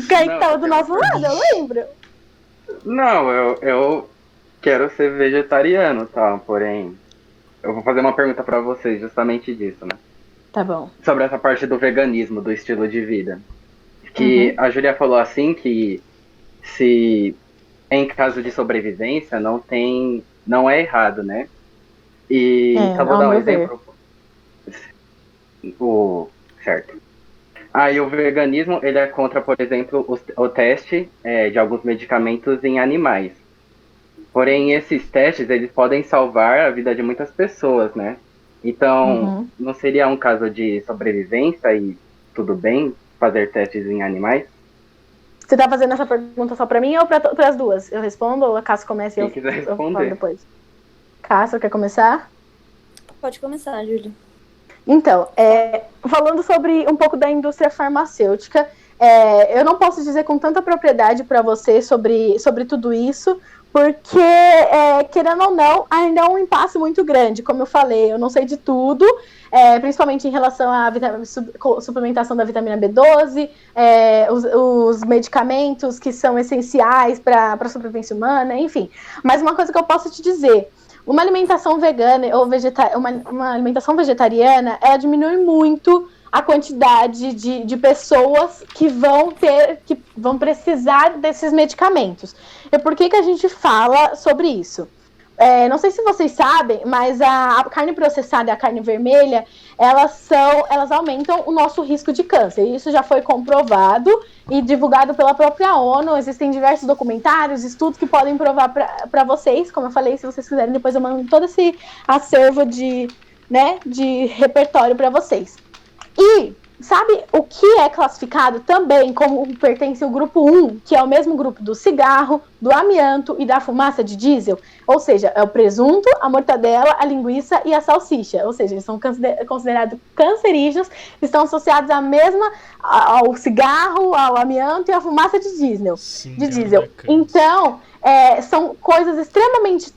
Quem estava do nosso lado, eu lembro. Não, eu quero ser vegetariano, tá? Porém, eu vou fazer uma pergunta pra vocês justamente disso, né? Tá bom. Sobre essa parte do veganismo, do estilo de vida. Que a Júlia falou assim que se em caso de sobrevivência não é errado, né? E então vou dar um exemplo. Certo. E o veganismo, ele é contra, por exemplo, o teste de alguns medicamentos em animais. Porém, esses testes, eles podem salvar a vida de muitas pessoas, né? Então, não seria um caso de sobrevivência e tudo bem fazer testes em animais? Você tá fazendo essa pergunta só pra mim ou para as duas? Eu respondo ou a Cássia começa e Quem quiser responder. Eu falo depois? Cássia, quer começar? Pode começar, Júlia. Então, falando sobre um pouco da indústria farmacêutica, eu não posso dizer com tanta propriedade para você sobre tudo isso, porque, querendo ou não, ainda é um impasse muito grande. Como eu falei, eu não sei de tudo, principalmente em relação à suplementação da vitamina B12, os medicamentos que são essenciais para a sobrevivência humana, enfim. Mas uma coisa que eu posso te dizer, uma alimentação vegana ou uma alimentação vegetariana, ela diminui muito a quantidade de pessoas que vão precisar desses medicamentos. E por que a gente fala sobre isso? Não sei se vocês sabem, mas a carne processada e a carne vermelha, elas aumentam o nosso risco de câncer. Isso já foi comprovado e divulgado pela própria ONU. Existem diversos documentários, estudos que podem provar para vocês. Como eu falei, se vocês quiserem, depois eu mando todo esse acervo de repertório para vocês. E sabe o que é classificado também como pertence ao grupo 1, que é o mesmo grupo do cigarro, do amianto e da fumaça de diesel? Ou seja, é o presunto, a mortadela, a linguiça e a salsicha. Ou seja, eles são considerados cancerígenos, estão associados ao cigarro, ao amianto e à fumaça de diesel. Então, são coisas extremamente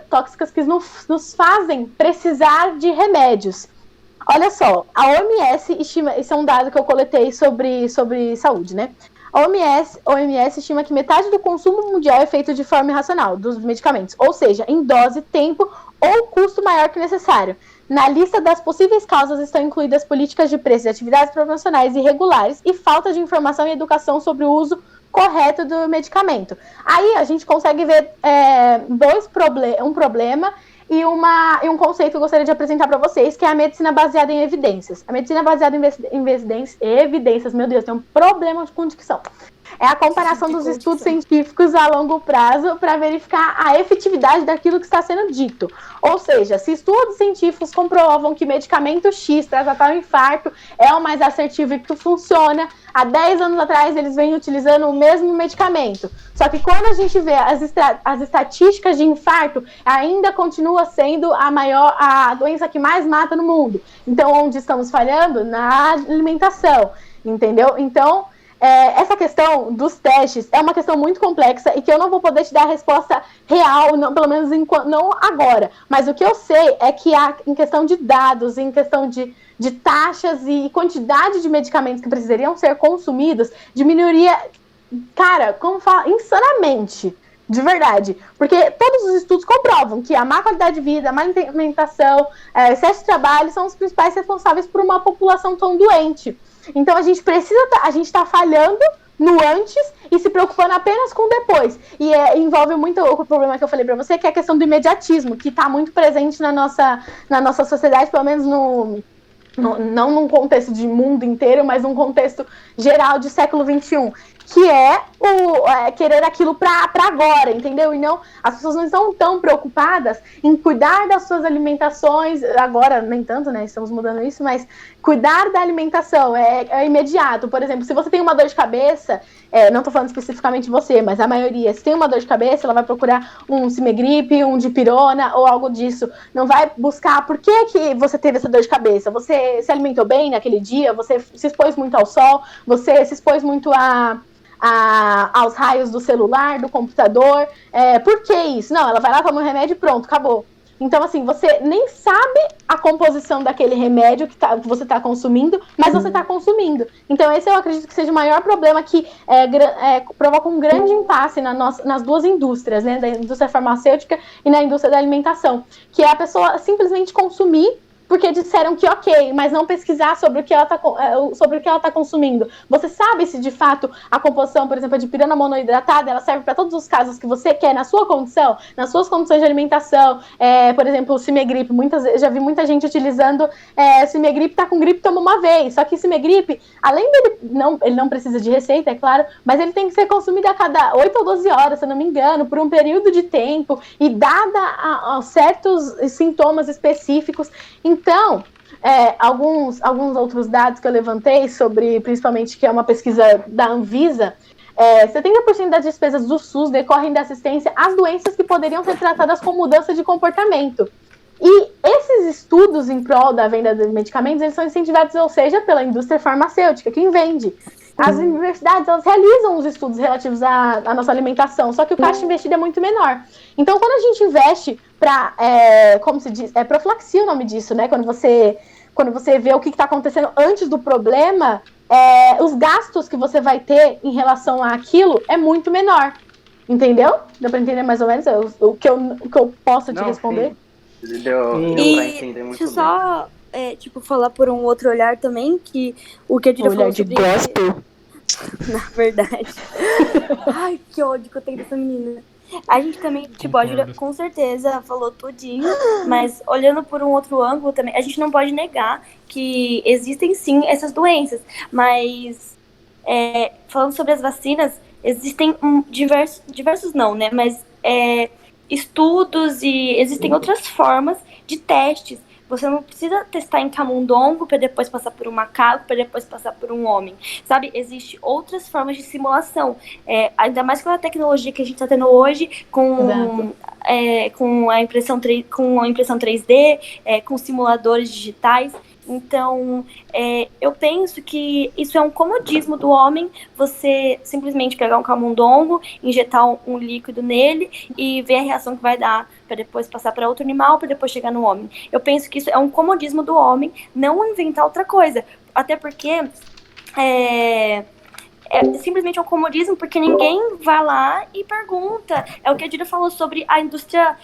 tóxicas que nos fazem precisar de remédios. Olha só, a OMS estima, esse é um dado que eu coletei sobre saúde, né? A OMS estima que metade do consumo mundial é feito de forma irracional dos medicamentos, ou seja, em dose, tempo ou custo maior que necessário. Na lista das possíveis causas estão incluídas políticas de preços de atividades promocionais irregulares e falta de informação e educação sobre o uso correto do medicamento. Aí a gente consegue ver um problema e um conceito que eu gostaria de apresentar para vocês, que é a medicina baseada em evidências. A medicina baseada em evidências, meu Deus, tem um problema com dicção. É a comparação dos estudos científicos a longo prazo para verificar a efetividade daquilo que está sendo dito. Ou seja, se estudos científicos comprovam que medicamento X para tratar o infarto é o mais assertivo e que funciona, há 10 anos atrás eles vêm utilizando o mesmo medicamento. Só que quando a gente vê as estatísticas de infarto, ainda continua sendo a doença que mais mata no mundo. Então, onde estamos falhando? Na alimentação, entendeu? Então, essa questão dos testes é uma questão muito complexa e que eu não vou poder te dar a resposta real, não, pelo menos não agora. Mas o que eu sei é que em questão de dados, em questão de taxas e quantidade de medicamentos que precisariam ser consumidos, diminuiria, cara, como fala, insanamente. De verdade, porque todos os estudos comprovam que a má qualidade de vida, a má alimentação, excesso de trabalho são os principais responsáveis por uma população tão doente. Então a gente está falhando no antes e se preocupando apenas com o depois. E envolve muito o problema que eu falei para você, que é a questão do imediatismo, que está muito presente na nossa sociedade, pelo menos não num contexto de mundo inteiro, mas num contexto geral de século XXI. Que é querer aquilo para agora, entendeu? E não, as pessoas não estão tão preocupadas em cuidar das suas alimentações, agora nem tanto, né? Estamos mudando isso, mas cuidar da alimentação é imediato. Por exemplo, se você tem uma dor de cabeça, não estou falando especificamente você, mas a maioria, se tem uma dor de cabeça, ela vai procurar um Cimegrip, um dipirona ou algo disso. Não vai buscar por que você teve essa dor de cabeça. Você se alimentou bem naquele dia, você se expôs muito ao sol, você se expôs muito aos raios do celular, do computador. Por que isso? Não, ela vai lá, toma um remédio e pronto, acabou. Então, assim, você nem sabe a composição daquele remédio que você está consumindo, mas você está consumindo. Então, esse eu acredito que seja o maior problema que provoca um grande impasse nas duas indústrias, né? Da indústria farmacêutica e na indústria da alimentação. Que é a pessoa simplesmente consumir porque disseram que ok, mas não pesquisar sobre o que ela está consumindo. Você sabe se de fato a composição, por exemplo, de dipirona monoidratada, ela serve para todos os casos que você quer na sua condição, nas suas condições de alimentação. Por exemplo, o Cimegrip, já vi muita gente utilizando Cimegrip, tá com gripe, toma uma vez. Só que Cimegrip, além dele, ele não precisa de receita, é claro, mas ele tem que ser consumido a cada 8 ou 12 horas, se eu não me engano, por um período de tempo e dada a certos sintomas específicos. Então, alguns outros dados que eu levantei sobre, principalmente, que é uma pesquisa da Anvisa, 70% das despesas do SUS decorrem da assistência às doenças que poderiam ser tratadas com mudança de comportamento. E esses estudos em prol da venda de medicamentos, eles são incentivados, ou seja, pela indústria farmacêutica, quem vende. As universidades, elas realizam os estudos relativos à nossa alimentação, só que o caixa investido é muito menor. Então, quando a gente investe para, como se diz, profilaxia o nome disso, né? Quando você vê o que está acontecendo antes do problema, os gastos que você vai ter em relação àquilo é muito menor. Entendeu? Deu para entender mais ou menos o que eu posso te responder? Sim. Deu pra entender muito deixa eu só falar por um outro olhar também, que o que a Dira falou sobre... gospel. Na verdade. Ai, que ódio que eu tenho dessa menina. A gente também, a Júlia com certeza falou tudinho, mas olhando por um outro ângulo também, a gente não pode negar que existem sim essas doenças, mas falando sobre as vacinas, existem diversos não, né, mas estudos e existem outras formas de testes. Você não precisa testar em camundongo para depois passar por um macaco, para depois passar por um homem, sabe? Existem outras formas de simulação, ainda mais com a tecnologia que a gente está tendo hoje, com a impressão 3D, com simuladores digitais. Então, eu penso que isso é um comodismo do homem, você simplesmente pegar um camundongo, injetar um líquido nele e ver a reação que vai dar, para depois passar para outro animal, para depois chegar no homem. Eu penso que isso é um comodismo do homem, não inventar outra coisa. Até porque simplesmente um comodismo, porque ninguém vai lá e pergunta. É o que a Dira falou sobre a indústria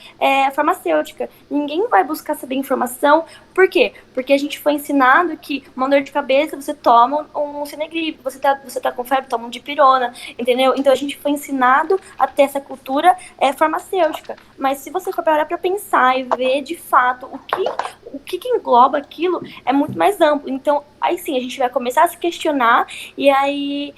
farmacêutica. Ninguém vai buscar saber informação. Por quê? Porque a gente foi ensinado que uma dor de cabeça, você toma um Cinegrip, você tá com febre, toma um Dipirona, entendeu? Então a gente foi ensinado a ter essa cultura farmacêutica. Mas se você for parar pra pensar e ver de fato o que engloba aquilo, é muito mais amplo. Então, aí sim, a gente vai começar a se questionar e aí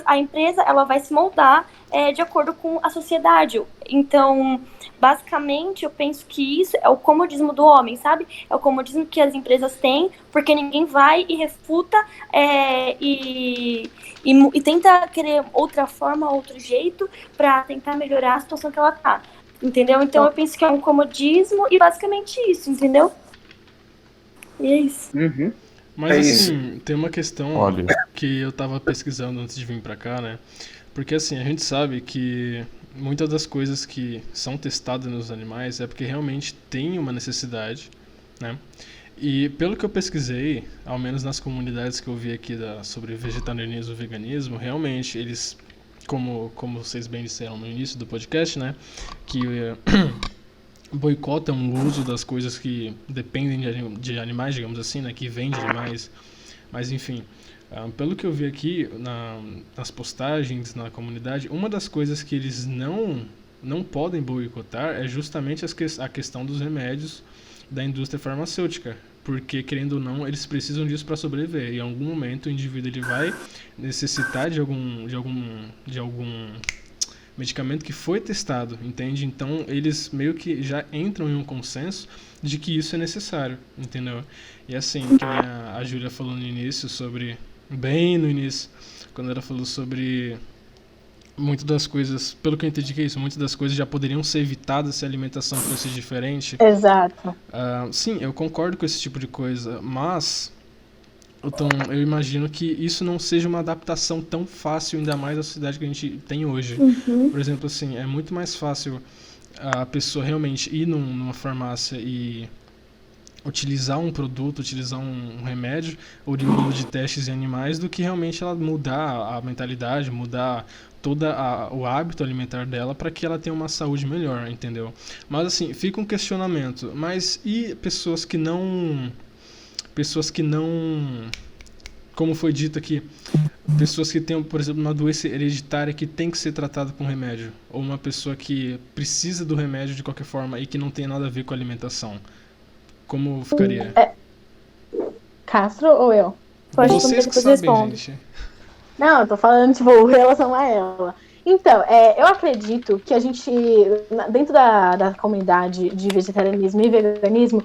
a empresa, ela vai se moldar de acordo com a sociedade. Então, basicamente, eu penso que isso é o comodismo do homem, sabe? É o comodismo que as empresas têm, porque ninguém vai e refuta e tenta querer outra forma, outro jeito, para tentar melhorar a situação que ela tá. Entendeu? Então, eu penso que é um comodismo e basicamente isso, entendeu? E é isso. Uhum. Mas assim, tem uma questão que eu tava pesquisando antes de vir pra cá, né? Porque assim, a gente sabe que muitas das coisas que são testadas nos animais é porque realmente tem uma necessidade, né? E pelo que eu pesquisei, ao menos nas comunidades que eu vi aqui sobre vegetarianismo e veganismo, realmente eles, como vocês bem disseram no início do podcast, né? Que boicotam o uso das coisas que dependem de animais, digamos assim, né? Que vêm de animais, mas enfim... pelo que eu vi aqui nas postagens na comunidade, uma das coisas que eles não podem boicotar é justamente a questão dos remédios da indústria farmacêutica, porque querendo ou não, eles precisam disso para sobreviver. E em algum momento o indivíduo ele vai necessitar de algum medicamento que foi testado, entende? Então eles meio que já entram em um consenso de que isso é necessário, entendeu? E assim, que nem a Júlia falou no início bem no início, quando ela falou sobre muitas das coisas, pelo que eu entendi que é isso, muitas das coisas já poderiam ser evitadas se a alimentação fosse diferente. Exato. Sim, eu concordo com esse tipo de coisa, mas então, eu imagino que isso não seja uma adaptação tão fácil, ainda mais na sociedade que a gente tem hoje. Uhum. Por exemplo, assim, é muito mais fácil a pessoa realmente ir numa farmácia e utilizar um produto, utilizar um remédio oriundo de testes em animais, do que realmente ela mudar a mentalidade, mudar todo o hábito alimentar dela para que ela tenha uma saúde melhor, entendeu? Mas assim, fica um questionamento, mas e pessoas que não, como foi dito aqui, pessoas que têm, por exemplo, uma doença hereditária que tem que ser tratada com remédio, ou uma pessoa que precisa do remédio de qualquer forma e que não tem nada a ver com a alimentação, como ficaria? Castro ou eu? Vocês que sabem, gente. Não, eu tô falando, em relação a ela. Então, eu acredito que a gente, dentro da comunidade de vegetarianismo e veganismo,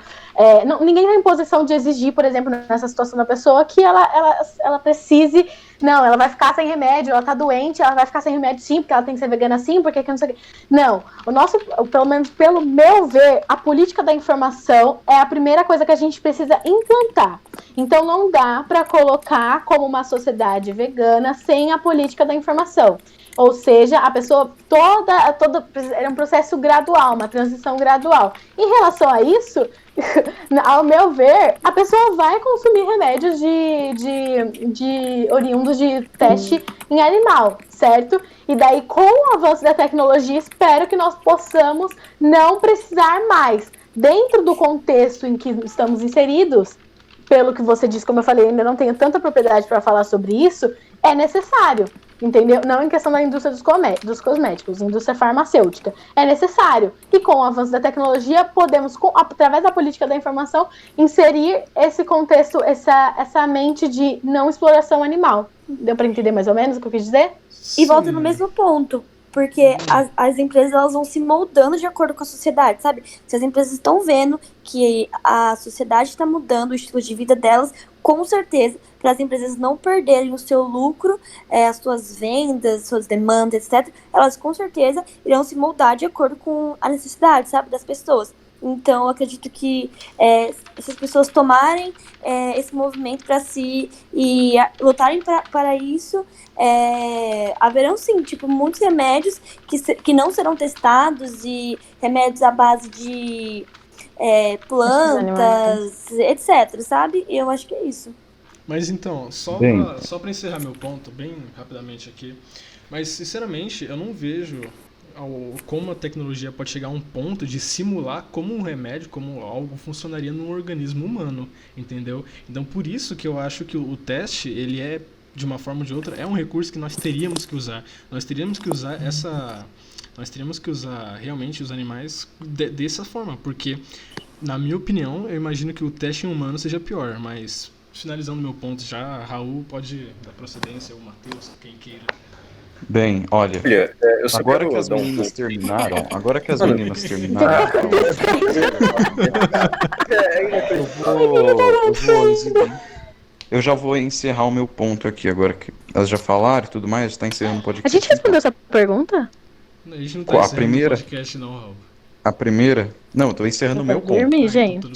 ninguém está em posição de exigir, por exemplo, nessa situação da pessoa, que ela precise Não, ela vai ficar sem remédio, ela tá doente, ela vai ficar sem remédio sim, porque ela tem que ser vegana sim, porque que não sei o quê. Não, pelo menos pelo meu ver, a política da informação é a primeira coisa que a gente precisa implantar. Então não dá para colocar como uma sociedade vegana sem a política da informação. Ou seja, a pessoa toda é um processo gradual, uma transição gradual. Em relação a isso, ao meu ver, a pessoa vai consumir remédios de oriundos de teste em animal, certo? E daí, com o avanço da tecnologia, espero que nós possamos não precisar mais. Dentro do contexto em que estamos inseridos, pelo que você disse, como eu falei, ainda não tenho tanta propriedade para falar sobre isso, é necessário. Entendeu? Não em questão da indústria dos cosméticos, indústria farmacêutica. É necessário. E com o avanço da tecnologia, podemos, através da política da informação, inserir esse contexto, essa mente de não exploração animal. Deu para entender mais ou menos o que eu quis dizer? E volta no mesmo ponto. Porque as empresas elas vão se moldando de acordo com a sociedade, sabe? Se as empresas estão vendo que a sociedade está mudando o estilo de vida delas, com certeza, para as empresas não perderem o seu lucro, as suas vendas, suas demandas, etc., elas com certeza irão se moldar de acordo com a necessidade, sabe, das pessoas. Então, eu acredito que se as pessoas tomarem esse movimento para si e lutarem para isso, haverão sim, tipo, muitos remédios que não serão testados e remédios à base de plantas, etc, sabe? E eu acho que é isso. Mas então, só pra encerrar meu ponto, bem rapidamente aqui, mas sinceramente eu não vejo como a tecnologia pode chegar a um ponto de simular como um remédio, como algo funcionaria num organismo humano, entendeu? Então por isso que eu acho que o teste, ele é, de uma forma ou de outra, é um recurso que nós teríamos que usar. Nós teríamos que usar realmente os animais dessa forma, porque, na minha opinião, eu imagino que o teste em humano seja pior, mas finalizando meu ponto já, Raul pode dar procedência, ou Matheus, quem queira. Bem, olha, agora que as meninas terminaram, eu já vou encerrar o meu ponto aqui, agora que elas já falaram e tudo mais, está encerrando o podcast. A gente respondeu essa pergunta? A gente não tá encerrando o podcast não, Raul. A primeira? Não, eu tô encerrando o meu ponto. Dormir, gente.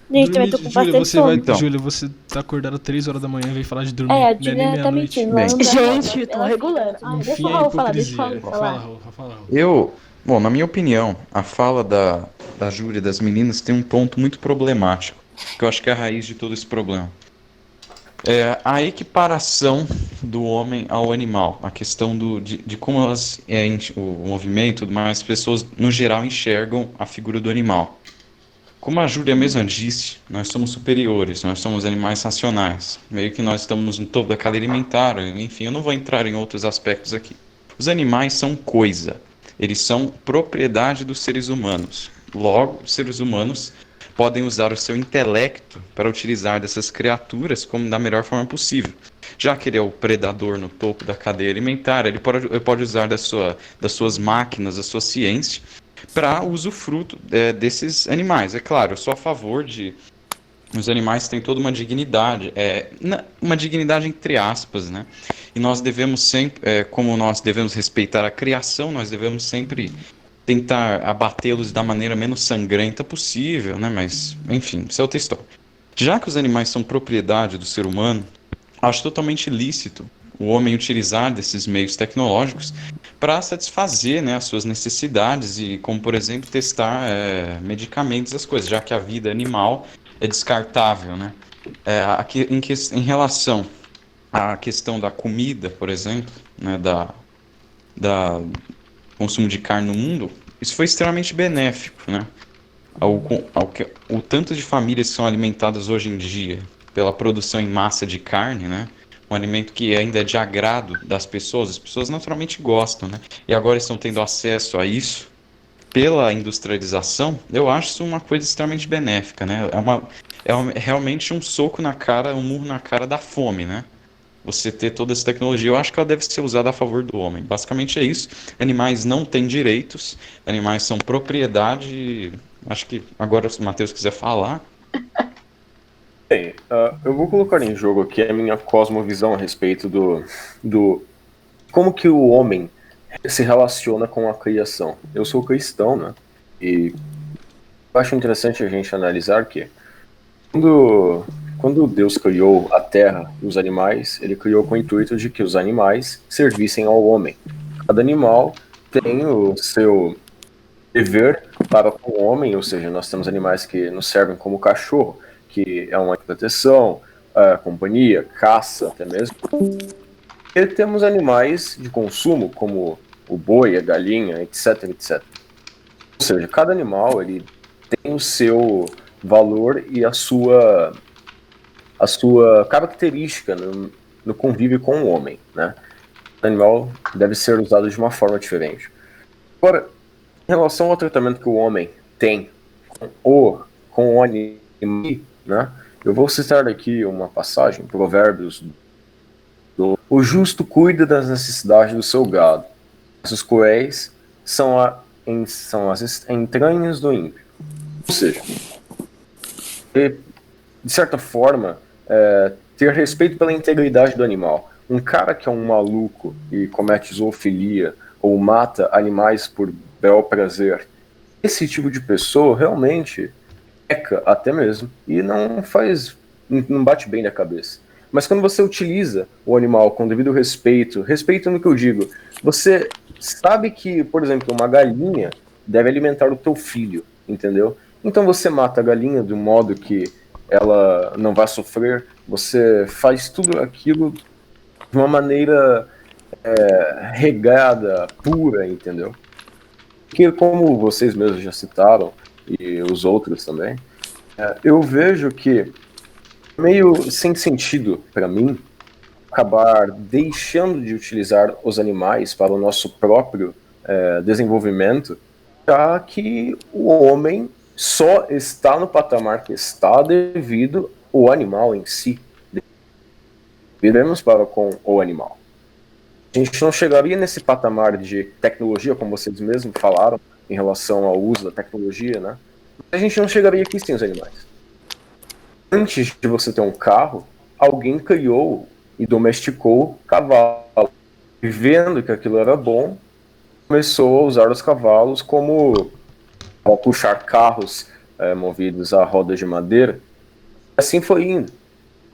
Gente, também tô com bastante sono. Júlia, você tá acordada 3 horas da manhã e vem falar de dormir. A Júlia tá mentindo. Gente, tô regulando. Deixa o Raul falar, Fala, Raul. Bom, na minha opinião, a fala da Júlia e das meninas tem um ponto muito problemático, que eu acho que é a raiz de todo esse problema. A equiparação do homem ao animal, a questão de como elas, o movimento e tudo mais, as pessoas no geral enxergam a figura do animal. Como a Júlia mesma disse, nós somos superiores, nós somos animais racionais, meio que nós estamos no topo da cadeia alimentar, enfim, eu não vou entrar em outros aspectos aqui. Os animais são coisa, eles são propriedade dos seres humanos, logo, os seres humanos podem usar o seu intelecto para utilizar dessas criaturas como da melhor forma possível. Já que ele é o predador no topo da cadeia alimentar, ele pode usar das suas máquinas, da sua ciência, para usufruto desses animais. É claro, eu sou a favor de... Os animais têm toda uma dignidade, uma dignidade entre aspas, né? E nós devemos sempre, como nós devemos respeitar a criação, nós devemos sempre tentar abatê-los da maneira menos sangrenta possível, né? Mas, enfim, isso é outra história. Já que os animais são propriedade do ser humano, acho totalmente lícito o homem utilizar desses meios tecnológicos para satisfazer, né, as suas necessidades, e como, por exemplo, testar medicamentos, as coisas, já que a vida animal é descartável, né? Aqui, em relação à questão da comida, por exemplo, né, da consumo de carne no mundo, isso foi extremamente benéfico, né? O tanto de famílias que são alimentadas hoje em dia pela produção em massa de carne, né? Um alimento que ainda é de agrado das pessoas, as pessoas naturalmente gostam, né? E agora estão tendo acesso a isso pela industrialização. Eu acho isso uma coisa extremamente benéfica, né? É realmente um soco na cara, um murro na cara da fome, né? Você ter toda essa tecnologia, eu acho que ela deve ser usada a favor do homem. Basicamente é isso. Animais não têm direitos, animais são propriedade. Acho que agora, se o Matheus quiser falar. Bem, eu vou colocar em jogo aqui a minha cosmovisão a respeito do como que o homem se relaciona com a criação. Eu sou cristão, né? E eu acho interessante a gente analisar que quando Deus criou a terra e os animais, ele criou com o intuito de que os animais servissem ao homem. Cada animal tem o seu dever para com o homem, ou seja, nós temos animais que nos servem como cachorro, que é uma proteção, companhia, caça até mesmo. E temos animais de consumo, como o boi, a galinha, etc, etc. Ou seja, cada animal ele tem o seu valor e a sua característica no convívio com o homem, né? O animal deve ser usado de uma forma diferente. Agora, em relação ao tratamento que o homem tem com o animal, né? Eu vou citar aqui uma passagem, Provérbios. O justo cuida das necessidades do seu gado, mas os cruéis são as entranhas do ímpio. Ou seja, de certa forma, ter respeito pela integridade do animal. Um cara que é um maluco e comete zoofilia ou mata animais por bel prazer, esse tipo de pessoa realmente peca até mesmo e não bate bem na cabeça. Mas quando você utiliza o animal com devido respeito no que eu digo, você sabe que, por exemplo, uma galinha deve alimentar o teu filho, entendeu? Então você mata a galinha de um modo que ela não vai sofrer, você faz tudo aquilo de uma maneira regada, pura, entendeu? Que como vocês mesmos já citaram, e os outros também, eu vejo que meio sem sentido para mim acabar deixando de utilizar os animais para o nosso próprio desenvolvimento, já que o homem só está no patamar que está devido ao animal em si. Vivemos para com o animal. A gente não chegaria nesse patamar de tecnologia, como vocês mesmos falaram, em relação ao uso da tecnologia, né? A gente não chegaria aqui sem os animais. Antes de você ter um carro, alguém criou e domesticou cavalo. E vendo que aquilo era bom, começou a usar os cavalos como ao puxar carros movidos a rodas de madeira. Assim foi indo.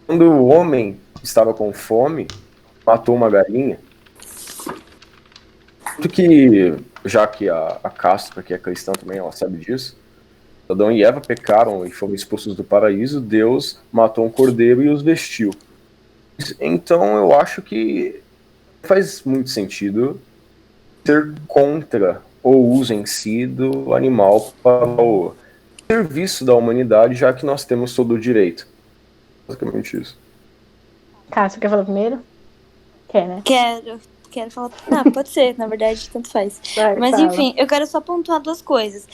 Quando o homem estava com fome, matou uma galinha. Tanto que, já que a Cássia, que é cristã também, ela sabe disso, Adão e Eva pecaram e foram expulsos do paraíso, Deus matou um cordeiro e os vestiu. Então eu acho que faz muito sentido ser contra o uso em si do animal para o serviço da humanidade, já que nós temos todo o direito. Basicamente isso. Cássio, quer falar primeiro? Quer, né? Quero falar. Não, pode ser, na verdade, tanto faz. Mas fala. enfim, eu quero só pontuar duas coisas.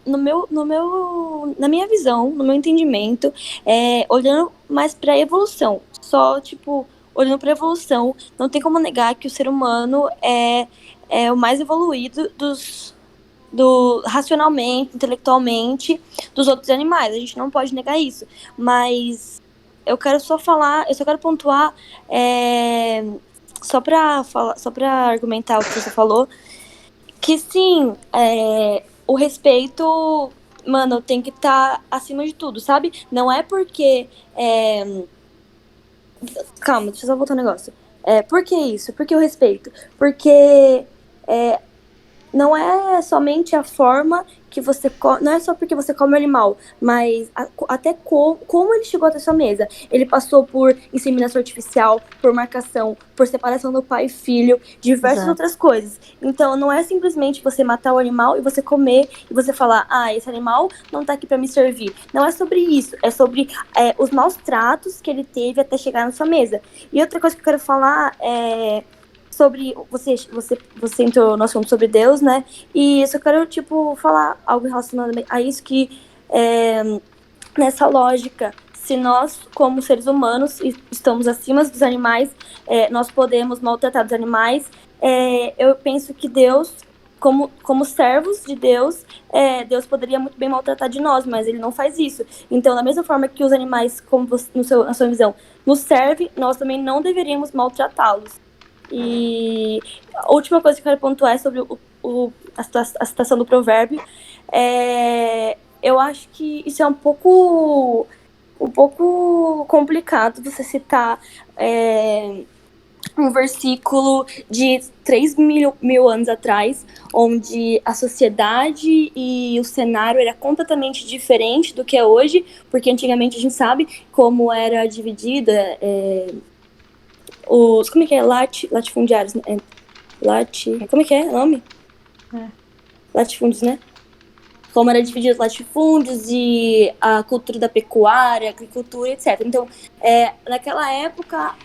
Na minha visão, no meu entendimento, olhando mais pra evolução, só, tipo, olhando pra evolução, não tem como negar que o ser humano é o mais evoluído racionalmente, intelectualmente, dos outros animais. A gente não pode negar isso. Mas eu só quero pontuar. Só pra argumentar o que você falou, que sim, o respeito, mano, tem que estar acima de tudo, sabe? Não é porque... Calma, deixa eu só voltar um negócio. Por que isso? Por que o respeito? Porque não é somente a forma que você come, não é só porque você come o animal, mas até como ele chegou até sua mesa. Ele passou por inseminação artificial, por marcação, por separação do pai e filho, diversas outras coisas. Então não é simplesmente você matar o animal e você comer e você falar, esse animal não tá aqui pra me servir. Não é sobre isso, é sobre os maus tratos que ele teve até chegar na sua mesa. E outra coisa que eu quero falar sobre, você entrou no assunto sobre Deus, né? E eu só quero, falar algo relacionado a isso, que nessa lógica, se nós, como seres humanos, estamos acima dos animais, nós podemos maltratar os animais, eu penso que Deus como servos de Deus, Deus poderia muito bem maltratar de nós, mas ele não faz isso. Então, da mesma forma que os animais, como na sua visão, nos servem, nós também não deveríamos maltratá-los. E a última coisa que eu quero pontuar é sobre a citação do provérbio. Eu acho que isso é um pouco complicado você citar um versículo de 3.000 anos atrás, onde a sociedade e o cenário era completamente diferente do que é hoje, porque antigamente a gente sabe como era dividida como é que é? Latifundiários, né? Como é que é o nome? Latifúndios, né? Como era dividido os latifúndios e a cultura da pecuária, agricultura, etc. Então, naquela época,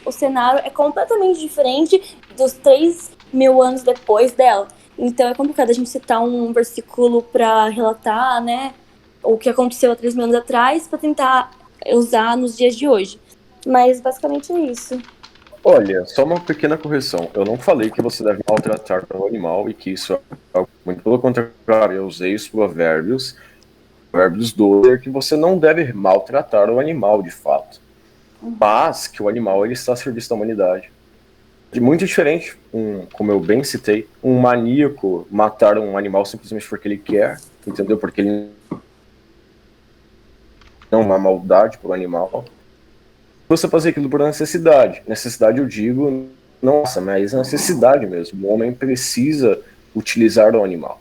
o cenário é completamente diferente dos 3.000 anos depois dela. Então, é complicado a gente citar um versículo para relatar, né, o que aconteceu há 3.000 anos atrás para tentar usar nos dias de hoje. Mas, basicamente, é isso. Olha, só uma pequena correção. Eu não falei que você deve maltratar o animal e que isso é algo muito pelo contrário. Eu usei os provérbios 12, que você não deve maltratar o animal de fato, mas que o animal ele está a serviço da humanidade. De muito diferente, como eu bem citei, um maníaco matar um animal simplesmente porque ele quer, entendeu? Porque ele não é uma maldade para o animal. Você fazer aquilo por necessidade. Necessidade eu digo, nossa, mas necessidade mesmo. O homem precisa utilizar o animal.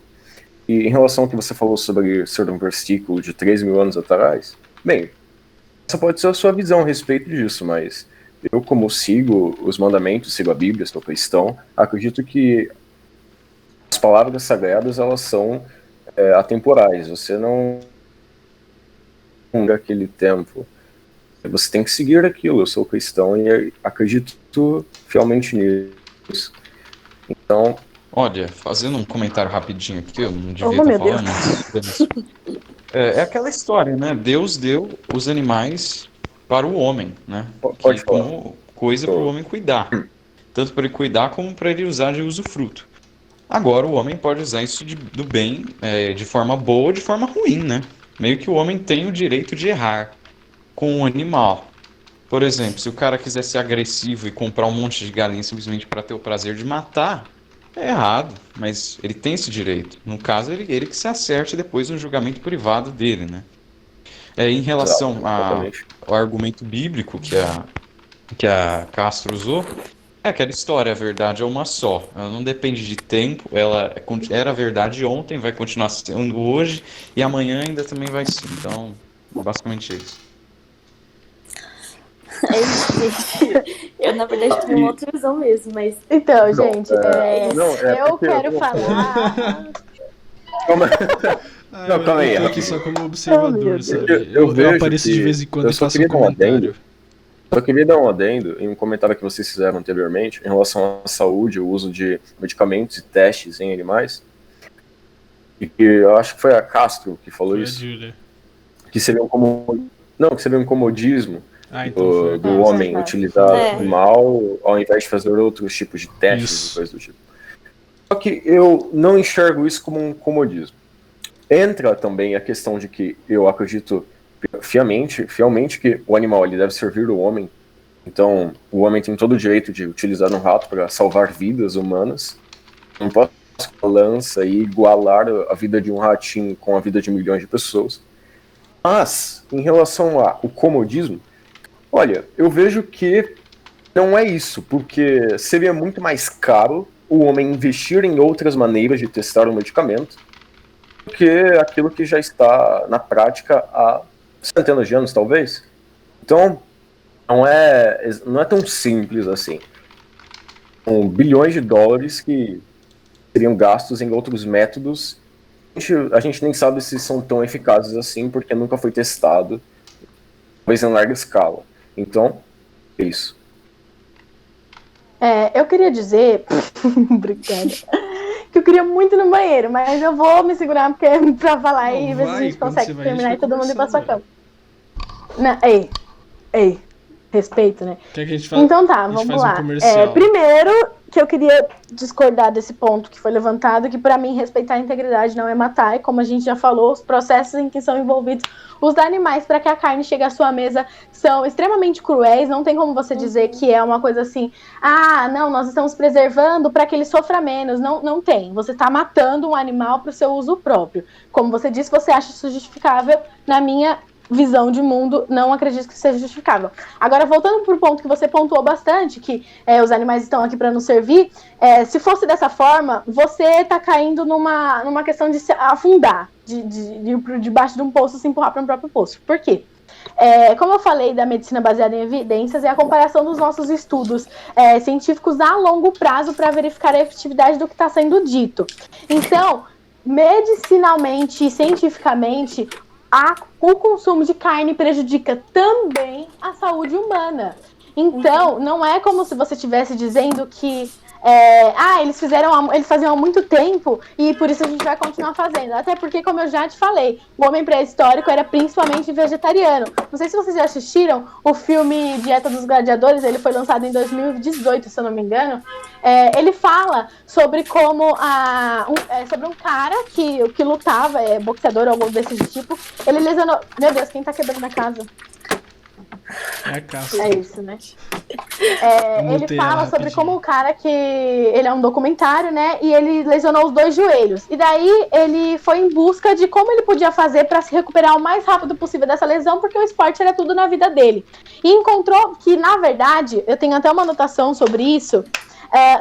E em relação ao que você falou sobre ser um versículo de 3.000 anos atrás, bem, essa pode ser a sua visão a respeito disso, mas eu, como sigo os mandamentos, sigo a Bíblia, sou cristão, acredito que as palavras sagradas, elas são atemporais. Você não aquele tempo. Você tem que seguir aquilo. Eu sou cristão e acredito fielmente nisso. Então... Olha, fazendo um comentário rapidinho aqui, eu não devia estar falando, mas... É aquela história, né? Deus deu os animais para o homem, né? Pode falar. Como coisa para o homem cuidar. Tanto para ele cuidar como para ele usar de usufruto. Agora o homem pode usar isso do bem, de forma boa ou de forma ruim, né? Meio que o homem tem o direito de errar com um animal. Por exemplo, se o cara quiser ser agressivo e comprar um monte de galinha simplesmente para ter o prazer de matar, é errado, mas ele tem esse direito. No caso, ele que se acerte depois no julgamento privado dele, né? Em relação ao argumento bíblico que a Castro usou, aquela história, a verdade é uma só. Ela não depende de tempo, ela era verdade ontem, vai continuar sendo hoje, e amanhã ainda também vai ser. Então, basicamente é isso. É isso, gente. Eu, na verdade, tenho uma outra visão mesmo, mas... Então, gente, eu quero falar... Não, calma aí. Eu tô aqui só como observador, sabe? Eu apareço de vez em quando e faço um comentário. Só queria dar um adendo em um comentário que vocês fizeram anteriormente em relação à saúde, o uso de medicamentos e testes em animais. E que eu acho que foi a Castro que falou isso. Que seria um comodismo do homem utilizar o mal ao invés de fazer outros tipos de testes e coisas do tipo. Só que eu não enxergo isso como um comodismo. Entra também a questão de que eu acredito fielmente que o animal ele deve servir o homem. Então, o homem tem todo o direito de utilizar um rato para salvar vidas humanas. Não posso lança e igualar a vida de um ratinho com a vida de milhões de pessoas. Mas, em relação ao comodismo, olha, eu vejo que não é isso, porque seria muito mais caro o homem investir em outras maneiras de testar o medicamento do que aquilo que já está na prática há centenas de anos, talvez. Então, não é tão simples assim. São bilhões de dólares que seriam gastos em outros métodos. A gente nem sabe se são tão eficazes assim, porque nunca foi testado, talvez em larga escala. Então, é isso. Eu queria dizer... Obrigada. Que eu queria muito ir no banheiro, mas eu vou me segurar pra falar e ver se a gente consegue terminar e todo mundo ir pra sua cama. Não, ei. respeito, né? Quer que a gente fale? Então tá, a gente vamos faz um lá. comercial. Primeiro, que eu queria discordar desse ponto que foi levantado, que pra mim respeitar a integridade não é matar, e como a gente já falou, os processos em que são envolvidos os animais para que a carne chegue à sua mesa são extremamente cruéis, não tem como você dizer que é uma coisa assim, não, nós estamos preservando para que ele sofra menos, não tem, você está matando um animal para o seu uso próprio, como você disse, você acha isso justificável, na minha visão de mundo, não acredito que seja justificável. Agora, voltando para o ponto que você pontuou bastante, que os animais estão aqui para nos servir, se fosse dessa forma, você está caindo numa questão de se afundar, de ir por debaixo de um poço e se empurrar para um próprio poço. Por quê? Como eu falei da medicina baseada em evidências, é a comparação dos nossos estudos científicos a longo prazo para verificar a efetividade do que está sendo dito. Então, medicinalmente e cientificamente, o consumo de carne prejudica também a saúde humana. Então, não é como se você estivesse dizendo que eles faziam há muito tempo e por isso a gente vai continuar fazendo. Até porque, como eu já te falei, o homem pré-histórico era principalmente vegetariano. Não sei se vocês já assistiram o filme Dieta dos Gladiadores, ele foi lançado em 2018, se eu não me engano. Ele fala sobre como sobre um cara que lutava, boxeador ou algo desse tipo. Ele lesionou. Meu Deus, quem tá quebrando a casa? É a caça. É isso, né? Ele fala sobre como o cara ele é um documentário, né? E ele lesionou os 2 joelhos. E daí ele foi em busca de como ele podia fazer para se recuperar o mais rápido possível dessa lesão, porque o esporte era tudo na vida dele. E encontrou que, na verdade, eu tenho até uma anotação sobre isso.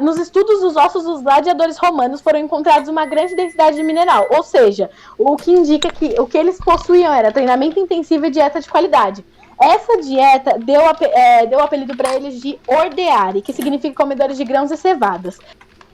Nos estudos dos ossos dos gladiadores romanos foram encontrados uma grande densidade de mineral, ou seja, o que indica que o que eles possuíam era treinamento intensivo e dieta de qualidade. Essa dieta deu o apelido para eles de ordeari, que significa comedores de grãos e cevadas.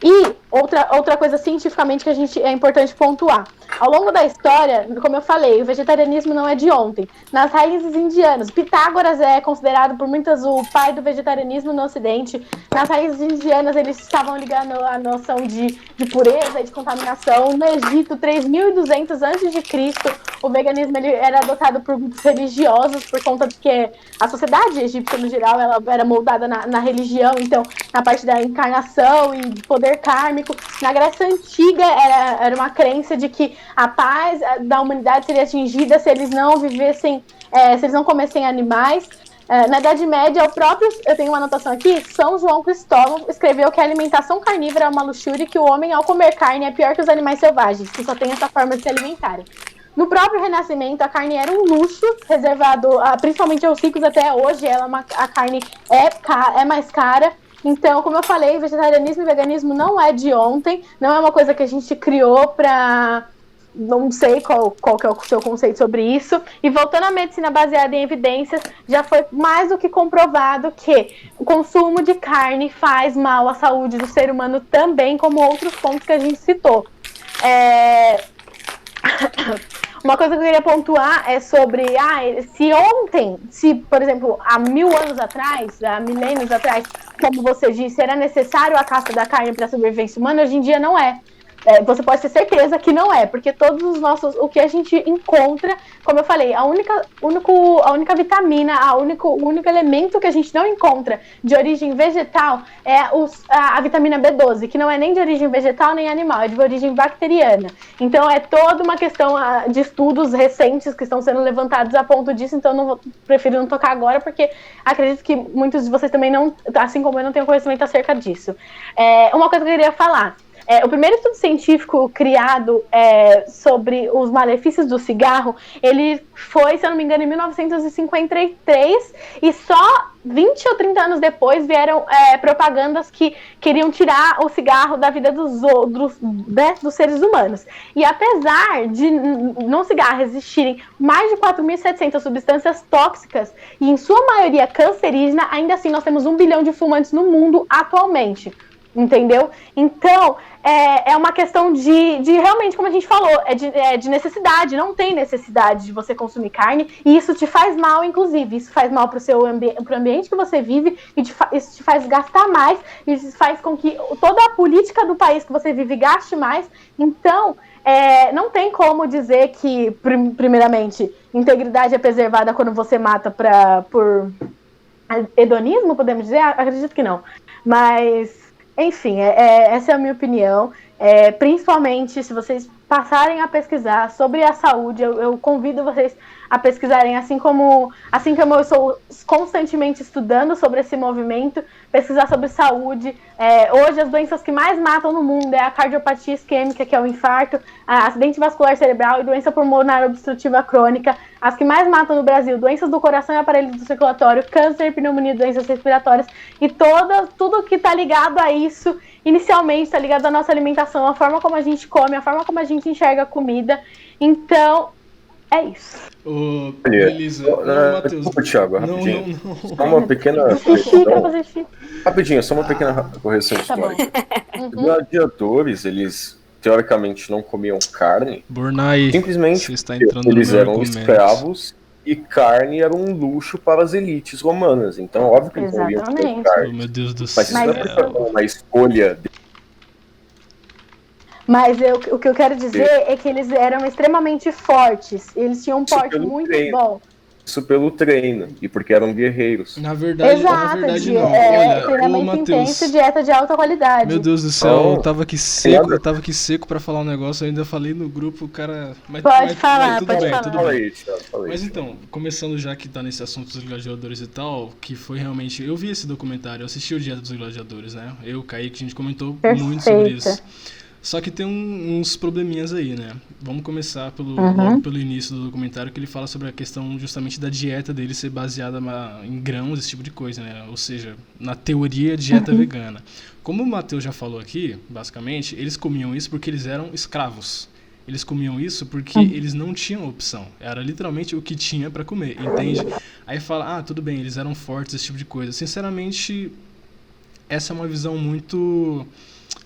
E outra coisa cientificamente que é importante pontuar. Ao longo da história, como eu falei, o vegetarianismo não é de ontem. Nas raízes indianas, Pitágoras é considerado por muitas o pai do vegetarianismo no Ocidente. Nas raízes indianas, eles estavam ligando a noção de pureza e de contaminação. No Egito, 3.200 a.C., o veganismo ele era adotado por grupos religiosos por conta de que a sociedade egípcia, no geral, ela era moldada na religião, então, na parte da encarnação e de poder kármico. Na Grécia Antiga, era uma crença de que a paz da humanidade seria atingida se eles não vivessem, se eles não comessem animais. Na Idade Média, eu tenho uma anotação aqui, São João Cristóvão escreveu que a alimentação carnívora é uma luxúria e que o homem, ao comer carne, é pior que os animais selvagens, que só tem essa forma de se alimentarem. No próprio Renascimento, a carne era um luxo reservado principalmente aos ricos até hoje. A carne é mais cara. Então, como eu falei, vegetarianismo e veganismo não é de ontem. Não é uma coisa que a gente criou para... Não sei qual que é o seu conceito sobre isso. E voltando à medicina baseada em evidências, já foi mais do que comprovado que o consumo de carne faz mal à saúde do ser humano também, como outros pontos que a gente citou. Uma coisa que eu queria pontuar é sobre se, por exemplo, há 1000 anos atrás, há milênios atrás, como você disse, era necessário a caça da carne para a sobrevivência humana, hoje em dia não é. Você pode ter certeza que não é, porque o que a gente encontra, como eu falei, a única vitamina, o único elemento que a gente não encontra de origem vegetal é a vitamina B12, que não é nem de origem vegetal nem animal, é de origem bacteriana. Então é toda uma questão de estudos recentes que estão sendo levantados a ponto disso, então prefiro não tocar agora, porque acredito que muitos de vocês também não, assim como eu, não tenham conhecimento acerca disso. Uma coisa que eu queria falar. O primeiro estudo científico criado sobre os malefícios do cigarro, ele foi, se eu não me engano, em 1953, e só 20 ou 30 anos depois vieram propagandas que queriam tirar o cigarro da vida dos seres humanos. E apesar de no cigarro existirem mais de 4.700 substâncias tóxicas, e em sua maioria cancerígena, ainda assim nós temos 1 bilhão de fumantes no mundo atualmente. Entendeu? Então, é uma questão de realmente, como a gente falou, de necessidade. Não tem necessidade de você consumir carne, e isso te faz mal, inclusive. Isso faz mal pro ambiente que você vive, e isso te faz gastar mais, e isso faz com que toda a política do país que você vive gaste mais. Então, não tem como dizer que, primeiramente, integridade é preservada quando você mata por hedonismo, podemos dizer? Acredito que não. Mas, enfim, essa é a minha opinião. Principalmente se vocês passarem a pesquisar sobre a saúde, eu convido vocês a pesquisarem, assim como eu estou constantemente estudando sobre esse movimento, pesquisar sobre saúde. Hoje as doenças que mais matam no mundo é a cardiopatia isquêmica, que é o infarto, acidente vascular cerebral e doença pulmonar obstrutiva crônica. As que mais matam no Brasil, doenças do coração e aparelho circulatório, câncer, pneumonia, doenças respiratórias e tudo que está ligado a isso. Inicialmente está ligado à nossa alimentação, a forma como a gente come, a forma como a gente enxerga a comida. Então, é isso. Beleza. Matheus. Desculpa, Thiago, rapidinho. Não. Só uma pequena correção. Rapidinho, só uma pequena correção histórica. Os gladiadores, eles teoricamente não comiam carne. Bornai, simplesmente está entrando eles no meu eram argumento. escravos e carne era um luxo para as elites romanas. Então, óbvio que eles não iam comer carne. Oh, meu Deus do Mas céu. isso não é uma escolha. Mas o que eu quero dizer é que eles eram extremamente fortes. Eles tinham um porte muito bom. Isso pelo treino e porque eram guerreiros. Na verdade não. Olha, treinamento intenso, dieta de alta qualidade. Meu Deus do céu, eu tava aqui seco pra falar um negócio, eu ainda falei no grupo, o cara... Pode falar. Tudo bem. Mas então, começando já que tá nesse assunto dos gladiadores e tal, que foi realmente... Eu vi esse documentário, eu assisti o Dieta dos Gladiadores, né? Eu, Kaique, a gente comentou muito sobre isso. Só que tem uns probleminhas aí, né? Vamos começar logo pelo início do documentário, que ele fala sobre a questão justamente da dieta dele ser baseada em grãos, esse tipo de coisa, né? Ou seja, na teoria, dieta vegana. Como o Matheus já falou aqui, basicamente, eles comiam isso porque eles eram escravos. Eles comiam isso porque eles não tinham opção. Era literalmente o que tinha pra comer, entende? Aí fala, tudo bem, eles eram fortes, esse tipo de coisa. Sinceramente, essa é uma visão muito...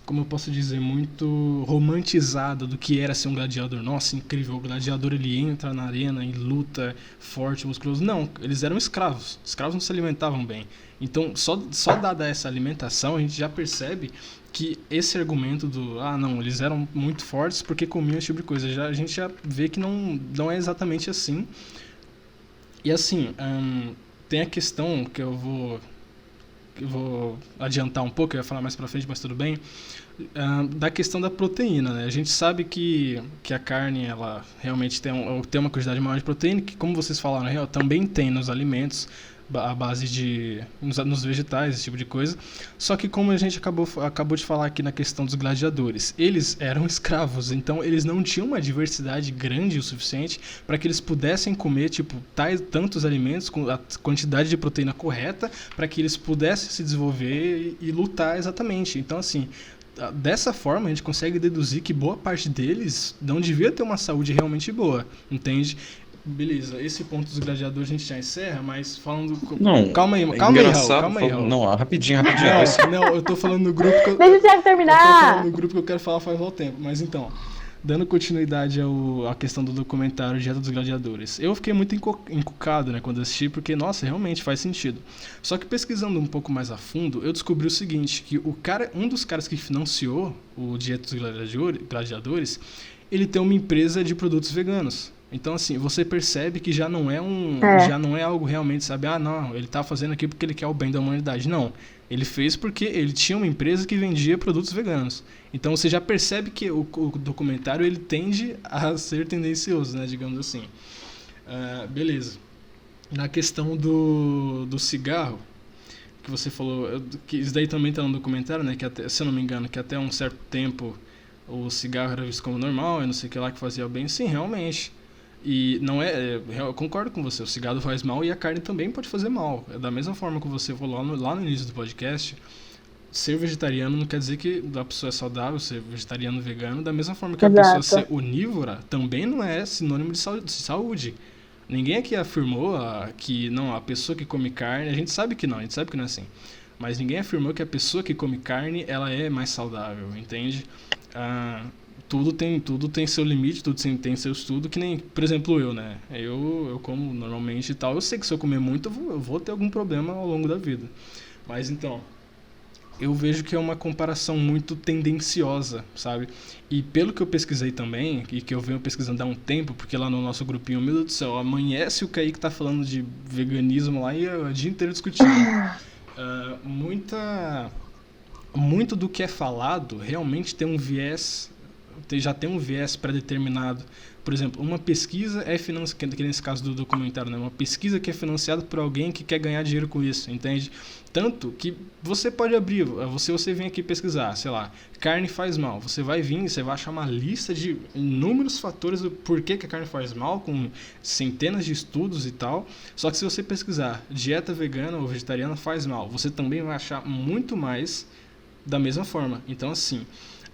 como eu posso dizer, muito romantizada do que era ser um gladiador. Nossa, incrível, o gladiador ele entra na arena e luta forte, musculoso. Não, eles eram escravos. Escravos não se alimentavam bem. Então, só dada essa alimentação, a gente já percebe que esse argumento do, não, eles eram muito fortes porque comiam esse tipo de coisa. A gente já vê que não é exatamente assim. E assim, tem a questão que eu vou adiantar um pouco, eu ia falar mais pra frente, mas tudo bem, da questão da proteína, né? A gente sabe que a carne, ela realmente tem uma quantidade maior de proteína, que como vocês falaram, também tem nos alimentos, a base nos vegetais, esse tipo de coisa. Só que como a gente acabou de falar aqui na questão dos gladiadores, eles eram escravos, então eles não tinham uma diversidade grande o suficiente para que eles pudessem comer tantos alimentos com a quantidade de proteína correta para que eles pudessem se desenvolver e lutar exatamente. Então assim, dessa forma a gente consegue deduzir que boa parte deles não devia ter uma saúde realmente boa, entende? Beleza, esse ponto dos gladiadores a gente já encerra, mas falando... Não, calma aí, Raul. Não, rapidinho. Não, eu tô falando no grupo que eu... Deixa o Thiago terminar! Eu tô falando no grupo que eu quero falar faz um tempo, mas então... Dando continuidade à questão do documentário Dieta dos Gladiadores. Eu fiquei muito encucado, né, quando assisti, porque, nossa, realmente faz sentido. Só que pesquisando um pouco mais a fundo, eu descobri o seguinte, que um dos caras que financiou o Dieta dos Gladiadores, ele tem uma empresa de produtos veganos. Então, assim, você percebe que já não é algo realmente, sabe? Não, ele tá fazendo aqui porque ele quer o bem da humanidade. Não, ele fez porque ele tinha uma empresa que vendia produtos veganos. Então, você já percebe que o documentário, ele tende a ser tendencioso, né? Digamos assim. Beleza. Na questão do cigarro, que você falou, que isso daí também tá no documentário, né? Que até, se eu não me engano, que até um certo tempo o cigarro era visto como normal, e não sei o que lá que fazia o bem. Sim, realmente. E não eu concordo com você, o cigarro faz mal e a carne também pode fazer mal. É da mesma forma que você falou lá no início do podcast, ser vegetariano não quer dizer que a pessoa é saudável, ser vegetariano vegano, da mesma forma que a pessoa ser onívora também não é sinônimo de saúde. Ninguém aqui afirmou que não, a pessoa que come carne, a gente sabe que não é assim. Mas ninguém afirmou que a pessoa que come carne, ela é mais saudável, entende? Tudo tem seu limite, tudo tem seu estudo, que nem, por exemplo, eu, né? Eu como normalmente e tal, eu sei que se eu comer muito, eu vou ter algum problema ao longo da vida. Mas então, eu vejo que é uma comparação muito tendenciosa, sabe? E pelo que eu pesquisei também, e que eu venho pesquisando há um tempo, porque lá no nosso grupinho, meu Deus do céu, amanhece o Kaique tá falando de veganismo lá e o dia inteiro discutindo. Muito do que é falado realmente tem um viés, já tem um viés pré-determinado. Por exemplo, uma pesquisa é financiada, que nesse caso do documentário, né? Uma pesquisa que é financiada por alguém que quer ganhar dinheiro com isso, entende? Tanto que você pode abrir, você vem aqui pesquisar, sei lá, carne faz mal. Você vai vir e você vai achar uma lista de inúmeros fatores do porquê que a carne faz mal, com centenas de estudos e tal. Só que se você pesquisar dieta vegana ou vegetariana faz mal, você também vai achar muito mais da mesma forma. Então, assim,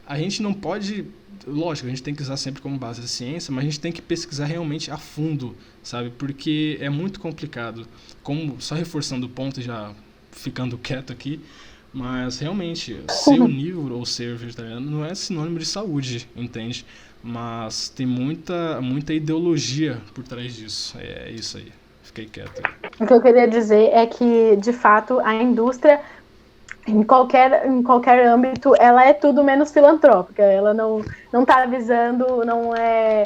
a gente não pode... Lógico, a gente tem que usar sempre como base a ciência, mas a gente tem que pesquisar realmente a fundo, sabe? Porque é muito complicado. Só reforçando o ponto e já ficando quieto aqui, mas realmente, ser onívoro ou ser vegetariano não é sinônimo de saúde, entende? Mas tem muita ideologia por trás disso. É isso aí. Fiquei quieto aí. O que eu queria dizer é que, de fato, a indústria... Em qualquer âmbito, ela é tudo menos filantrópica. Ela não tá avisando, não é...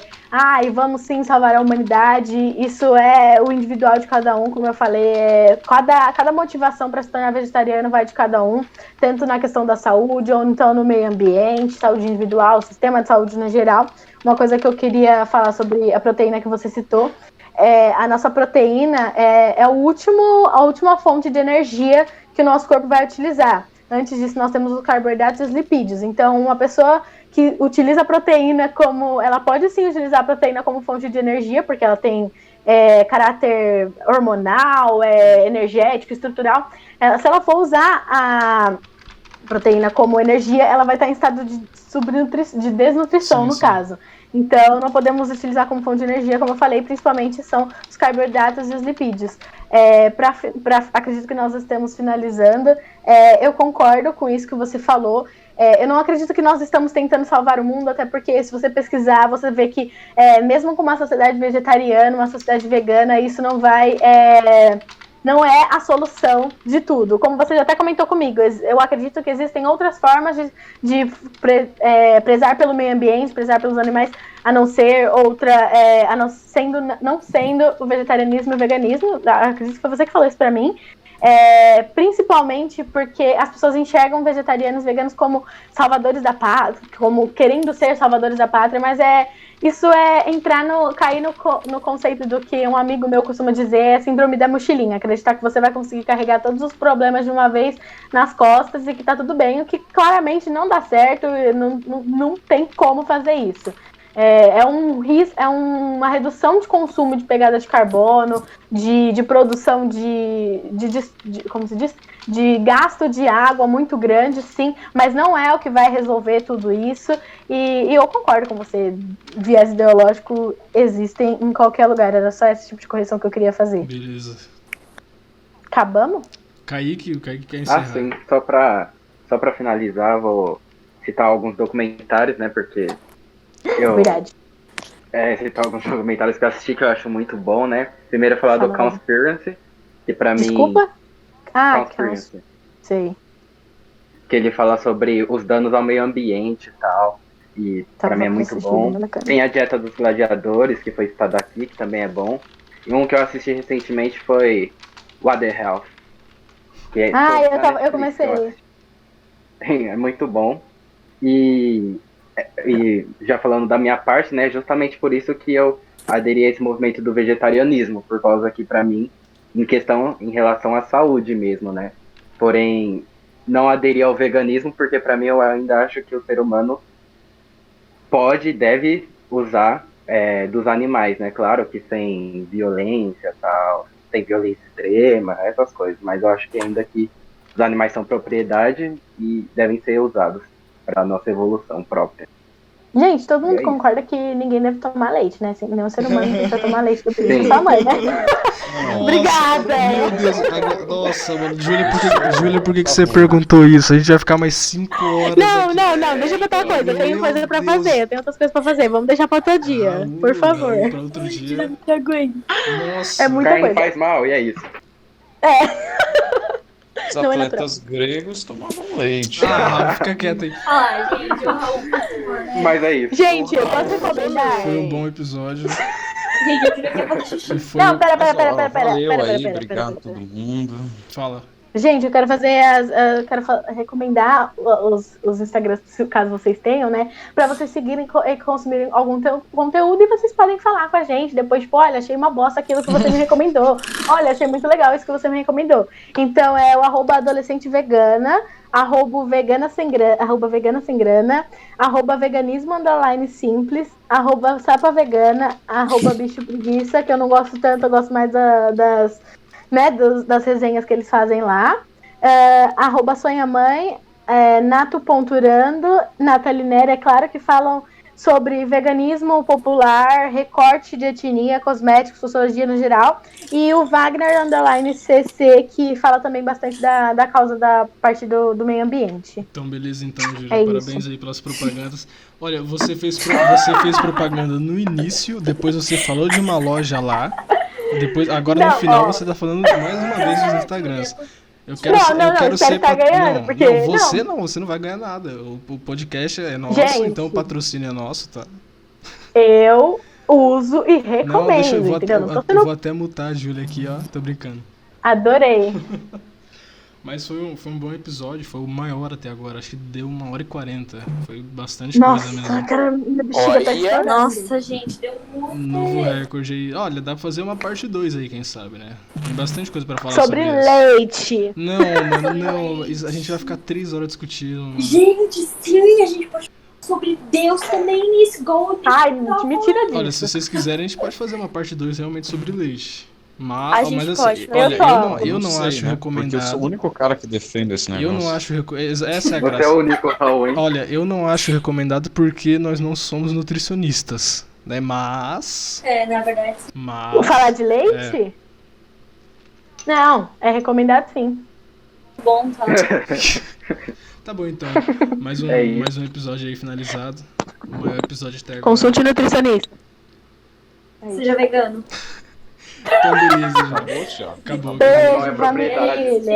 e vamos sim salvar a humanidade. Isso é o individual de cada um, como eu falei. Cada motivação para se tornar vegetariano vai de cada um. Tanto na questão da saúde, ou então no meio ambiente, saúde individual, sistema de saúde no geral. Uma coisa que eu queria falar sobre a proteína que você citou. A nossa proteína é a última fonte de energia que o nosso corpo vai utilizar. Antes disso, nós temos os carboidratos e os lipídios. Então, uma pessoa que utiliza a proteína ela pode sim utilizar a proteína como fonte de energia, porque ela tem caráter hormonal, energético, estrutural. Se ela for usar a proteína como energia, ela vai estar em estado de desnutrição, sim, no caso. Então, não podemos utilizar como fonte de energia, como eu falei, principalmente são os carboidratos e os lipídios. Acredito que nós estamos finalizando. Eu concordo com isso que você falou. Eu não acredito que nós estamos tentando salvar o mundo, até porque se você pesquisar, você vê que mesmo com uma sociedade vegetariana, uma sociedade vegana, isso não é a solução de tudo. Como você já até comentou comigo, eu acredito que existem outras formas de prezar pelo meio ambiente, prezar pelos animais, a não ser não sendo o vegetarianismo e o veganismo. Acredito que foi você que falou isso pra mim. Principalmente porque as pessoas enxergam vegetarianos e veganos como salvadores da pátria, como querendo ser salvadores da pátria, mas isso cair no conceito do que um amigo meu costuma dizer, síndrome da mochilinha, acreditar que você vai conseguir carregar todos os problemas de uma vez nas costas e que tá tudo bem, o que claramente não dá certo, não tem como fazer isso. É uma redução de consumo de pegada de carbono, de produção como se diz? De gasto de água muito grande, sim, mas não é o que vai resolver tudo isso. E eu concordo com você, viés ideológico existem em qualquer lugar, era só esse tipo de correção que eu queria fazer. Beleza. Acabamos? O Kaique quer encerrar. Sim, só pra finalizar, vou citar alguns documentários, né, porque... Verdade. Citar alguns documentários que eu assisti que eu acho muito bom, né? Primeiro falar do Conspiracy, que pra mim... Desculpa? Conspiracy. Sei. Que ele fala sobre os danos ao meio ambiente e tal. E pra mim é muito bom. Tem a Dieta dos Gladiadores, que foi citado aqui, que também é bom. E um que eu assisti recentemente foi What the Health. Eu comecei. É muito bom. E já falando da minha parte, né, justamente por isso que eu aderi a esse movimento do vegetarianismo, por causa que pra mim, em relação à saúde mesmo, né, porém, não aderi ao veganismo, porque pra mim eu ainda acho que o ser humano pode e deve usar dos animais, né, claro que sem violência, tal, sem violência extrema, essas coisas, mas eu acho que ainda que os animais são propriedade e devem ser usados para nossa evolução própria. Gente, todo mundo concorda que ninguém deve tomar leite, né? Assim, nenhum ser humano precisa tomar leite do filho de sua mãe, né? Nossa, Obrigada! Meu Deus, nossa, mano. Júlia, por que você perguntou isso? A gente vai ficar mais 5 horas. Não, deixa eu contar uma coisa. Eu tenho coisa pra fazer, eu tenho outras coisas pra fazer. Vamos deixar pra outro dia, por favor. Pra outro dia. Não aguento. Nossa, é muita carne coisa. Faz mal, e é isso. Os Não é atletas gregos tomavam leite. Ah, fica quieto aí. Ai, gente, o Raul, por favor, né? Mas é isso. Gente, eu posso recomendar? Foi um bom episódio. Gente, eu tive que fazer xixi. E foi... Não, pera. Valeu aí, obrigado a todo mundo. Fala. Gente, eu quero fazer recomendar os Instagrams, caso vocês tenham, né? Pra vocês seguirem e consumirem algum conteúdo e vocês podem falar com a gente depois, tipo, olha, achei uma bosta aquilo que você me recomendou. Olha, achei muito legal isso que você me recomendou. Então é o @adolescentevegana, @vegana sem grana, @veganismo_simples, @sapavegana, @bichopreguiça, que eu não gosto tanto, eu gosto mais das resenhas que eles fazem lá. @sonhamãe, nato.urando, Natalinera, é claro, que falam sobre veganismo popular, recorte de etnia, cosméticos, sociologia no geral. E o Wagner_CC, que fala também bastante da causa da parte do meio ambiente. Então, beleza, então, Júlia. É Parabéns isso. aí pelas propagandas. Olha, você fez propaganda no início, depois você falou de uma loja lá. Depois, agora no Não, final ó. você tá falando mais uma vez dos Instagrams. Eu quero espero ser estar ganhando, porque- você não vai ganhar nada. O podcast é nosso, Gente. então o patrocínio é nosso, tá? Eu uso e Não, recomendo, deixa eu vou, entendeu? Não tô eu sendo... vou até mutar a Júlia aqui, ó. Tô brincando. Adorei. Mas foi um bom episódio, foi o maior até agora. Acho que deu 1h40. Foi bastante coisa Nossa, mesmo. cara, minha bexiga tá Olha. estourando. Nossa, gente, deu muito. Novo recorde aí. Olha, dá pra fazer uma parte 2 aí, quem sabe, né? Tem bastante coisa pra falar Sobre sobre isso. leite. Não, mano, não. A gente vai ficar 3 horas discutindo. Mano. Gente, sim, a gente pode falar sobre Deus também nisso, igual o Ai, me tira disso. Olha, se vocês quiserem, a gente pode fazer uma parte 2 realmente sobre leite. Mas, A gente mas pode, assim, né? olha, eu não sei, acho né? Porque eu recomendado. sou o único cara que defende esse negócio. Eu não acho essa é a Você é graça. o único, Raul, hein? Olha, eu não acho recomendado porque nós não somos nutricionistas, né? Mas Na verdade. Vou falar de leite? Não, é recomendado sim. Bom, tá. Tá bom então. Mais É isso. mais um episódio aí finalizado. O maior episódio até agora. Consulte o nutricionista. Seja vegano. Então beleza, já. Acabou, Thiago. Acabou. Não é Beijo, propriedade. família.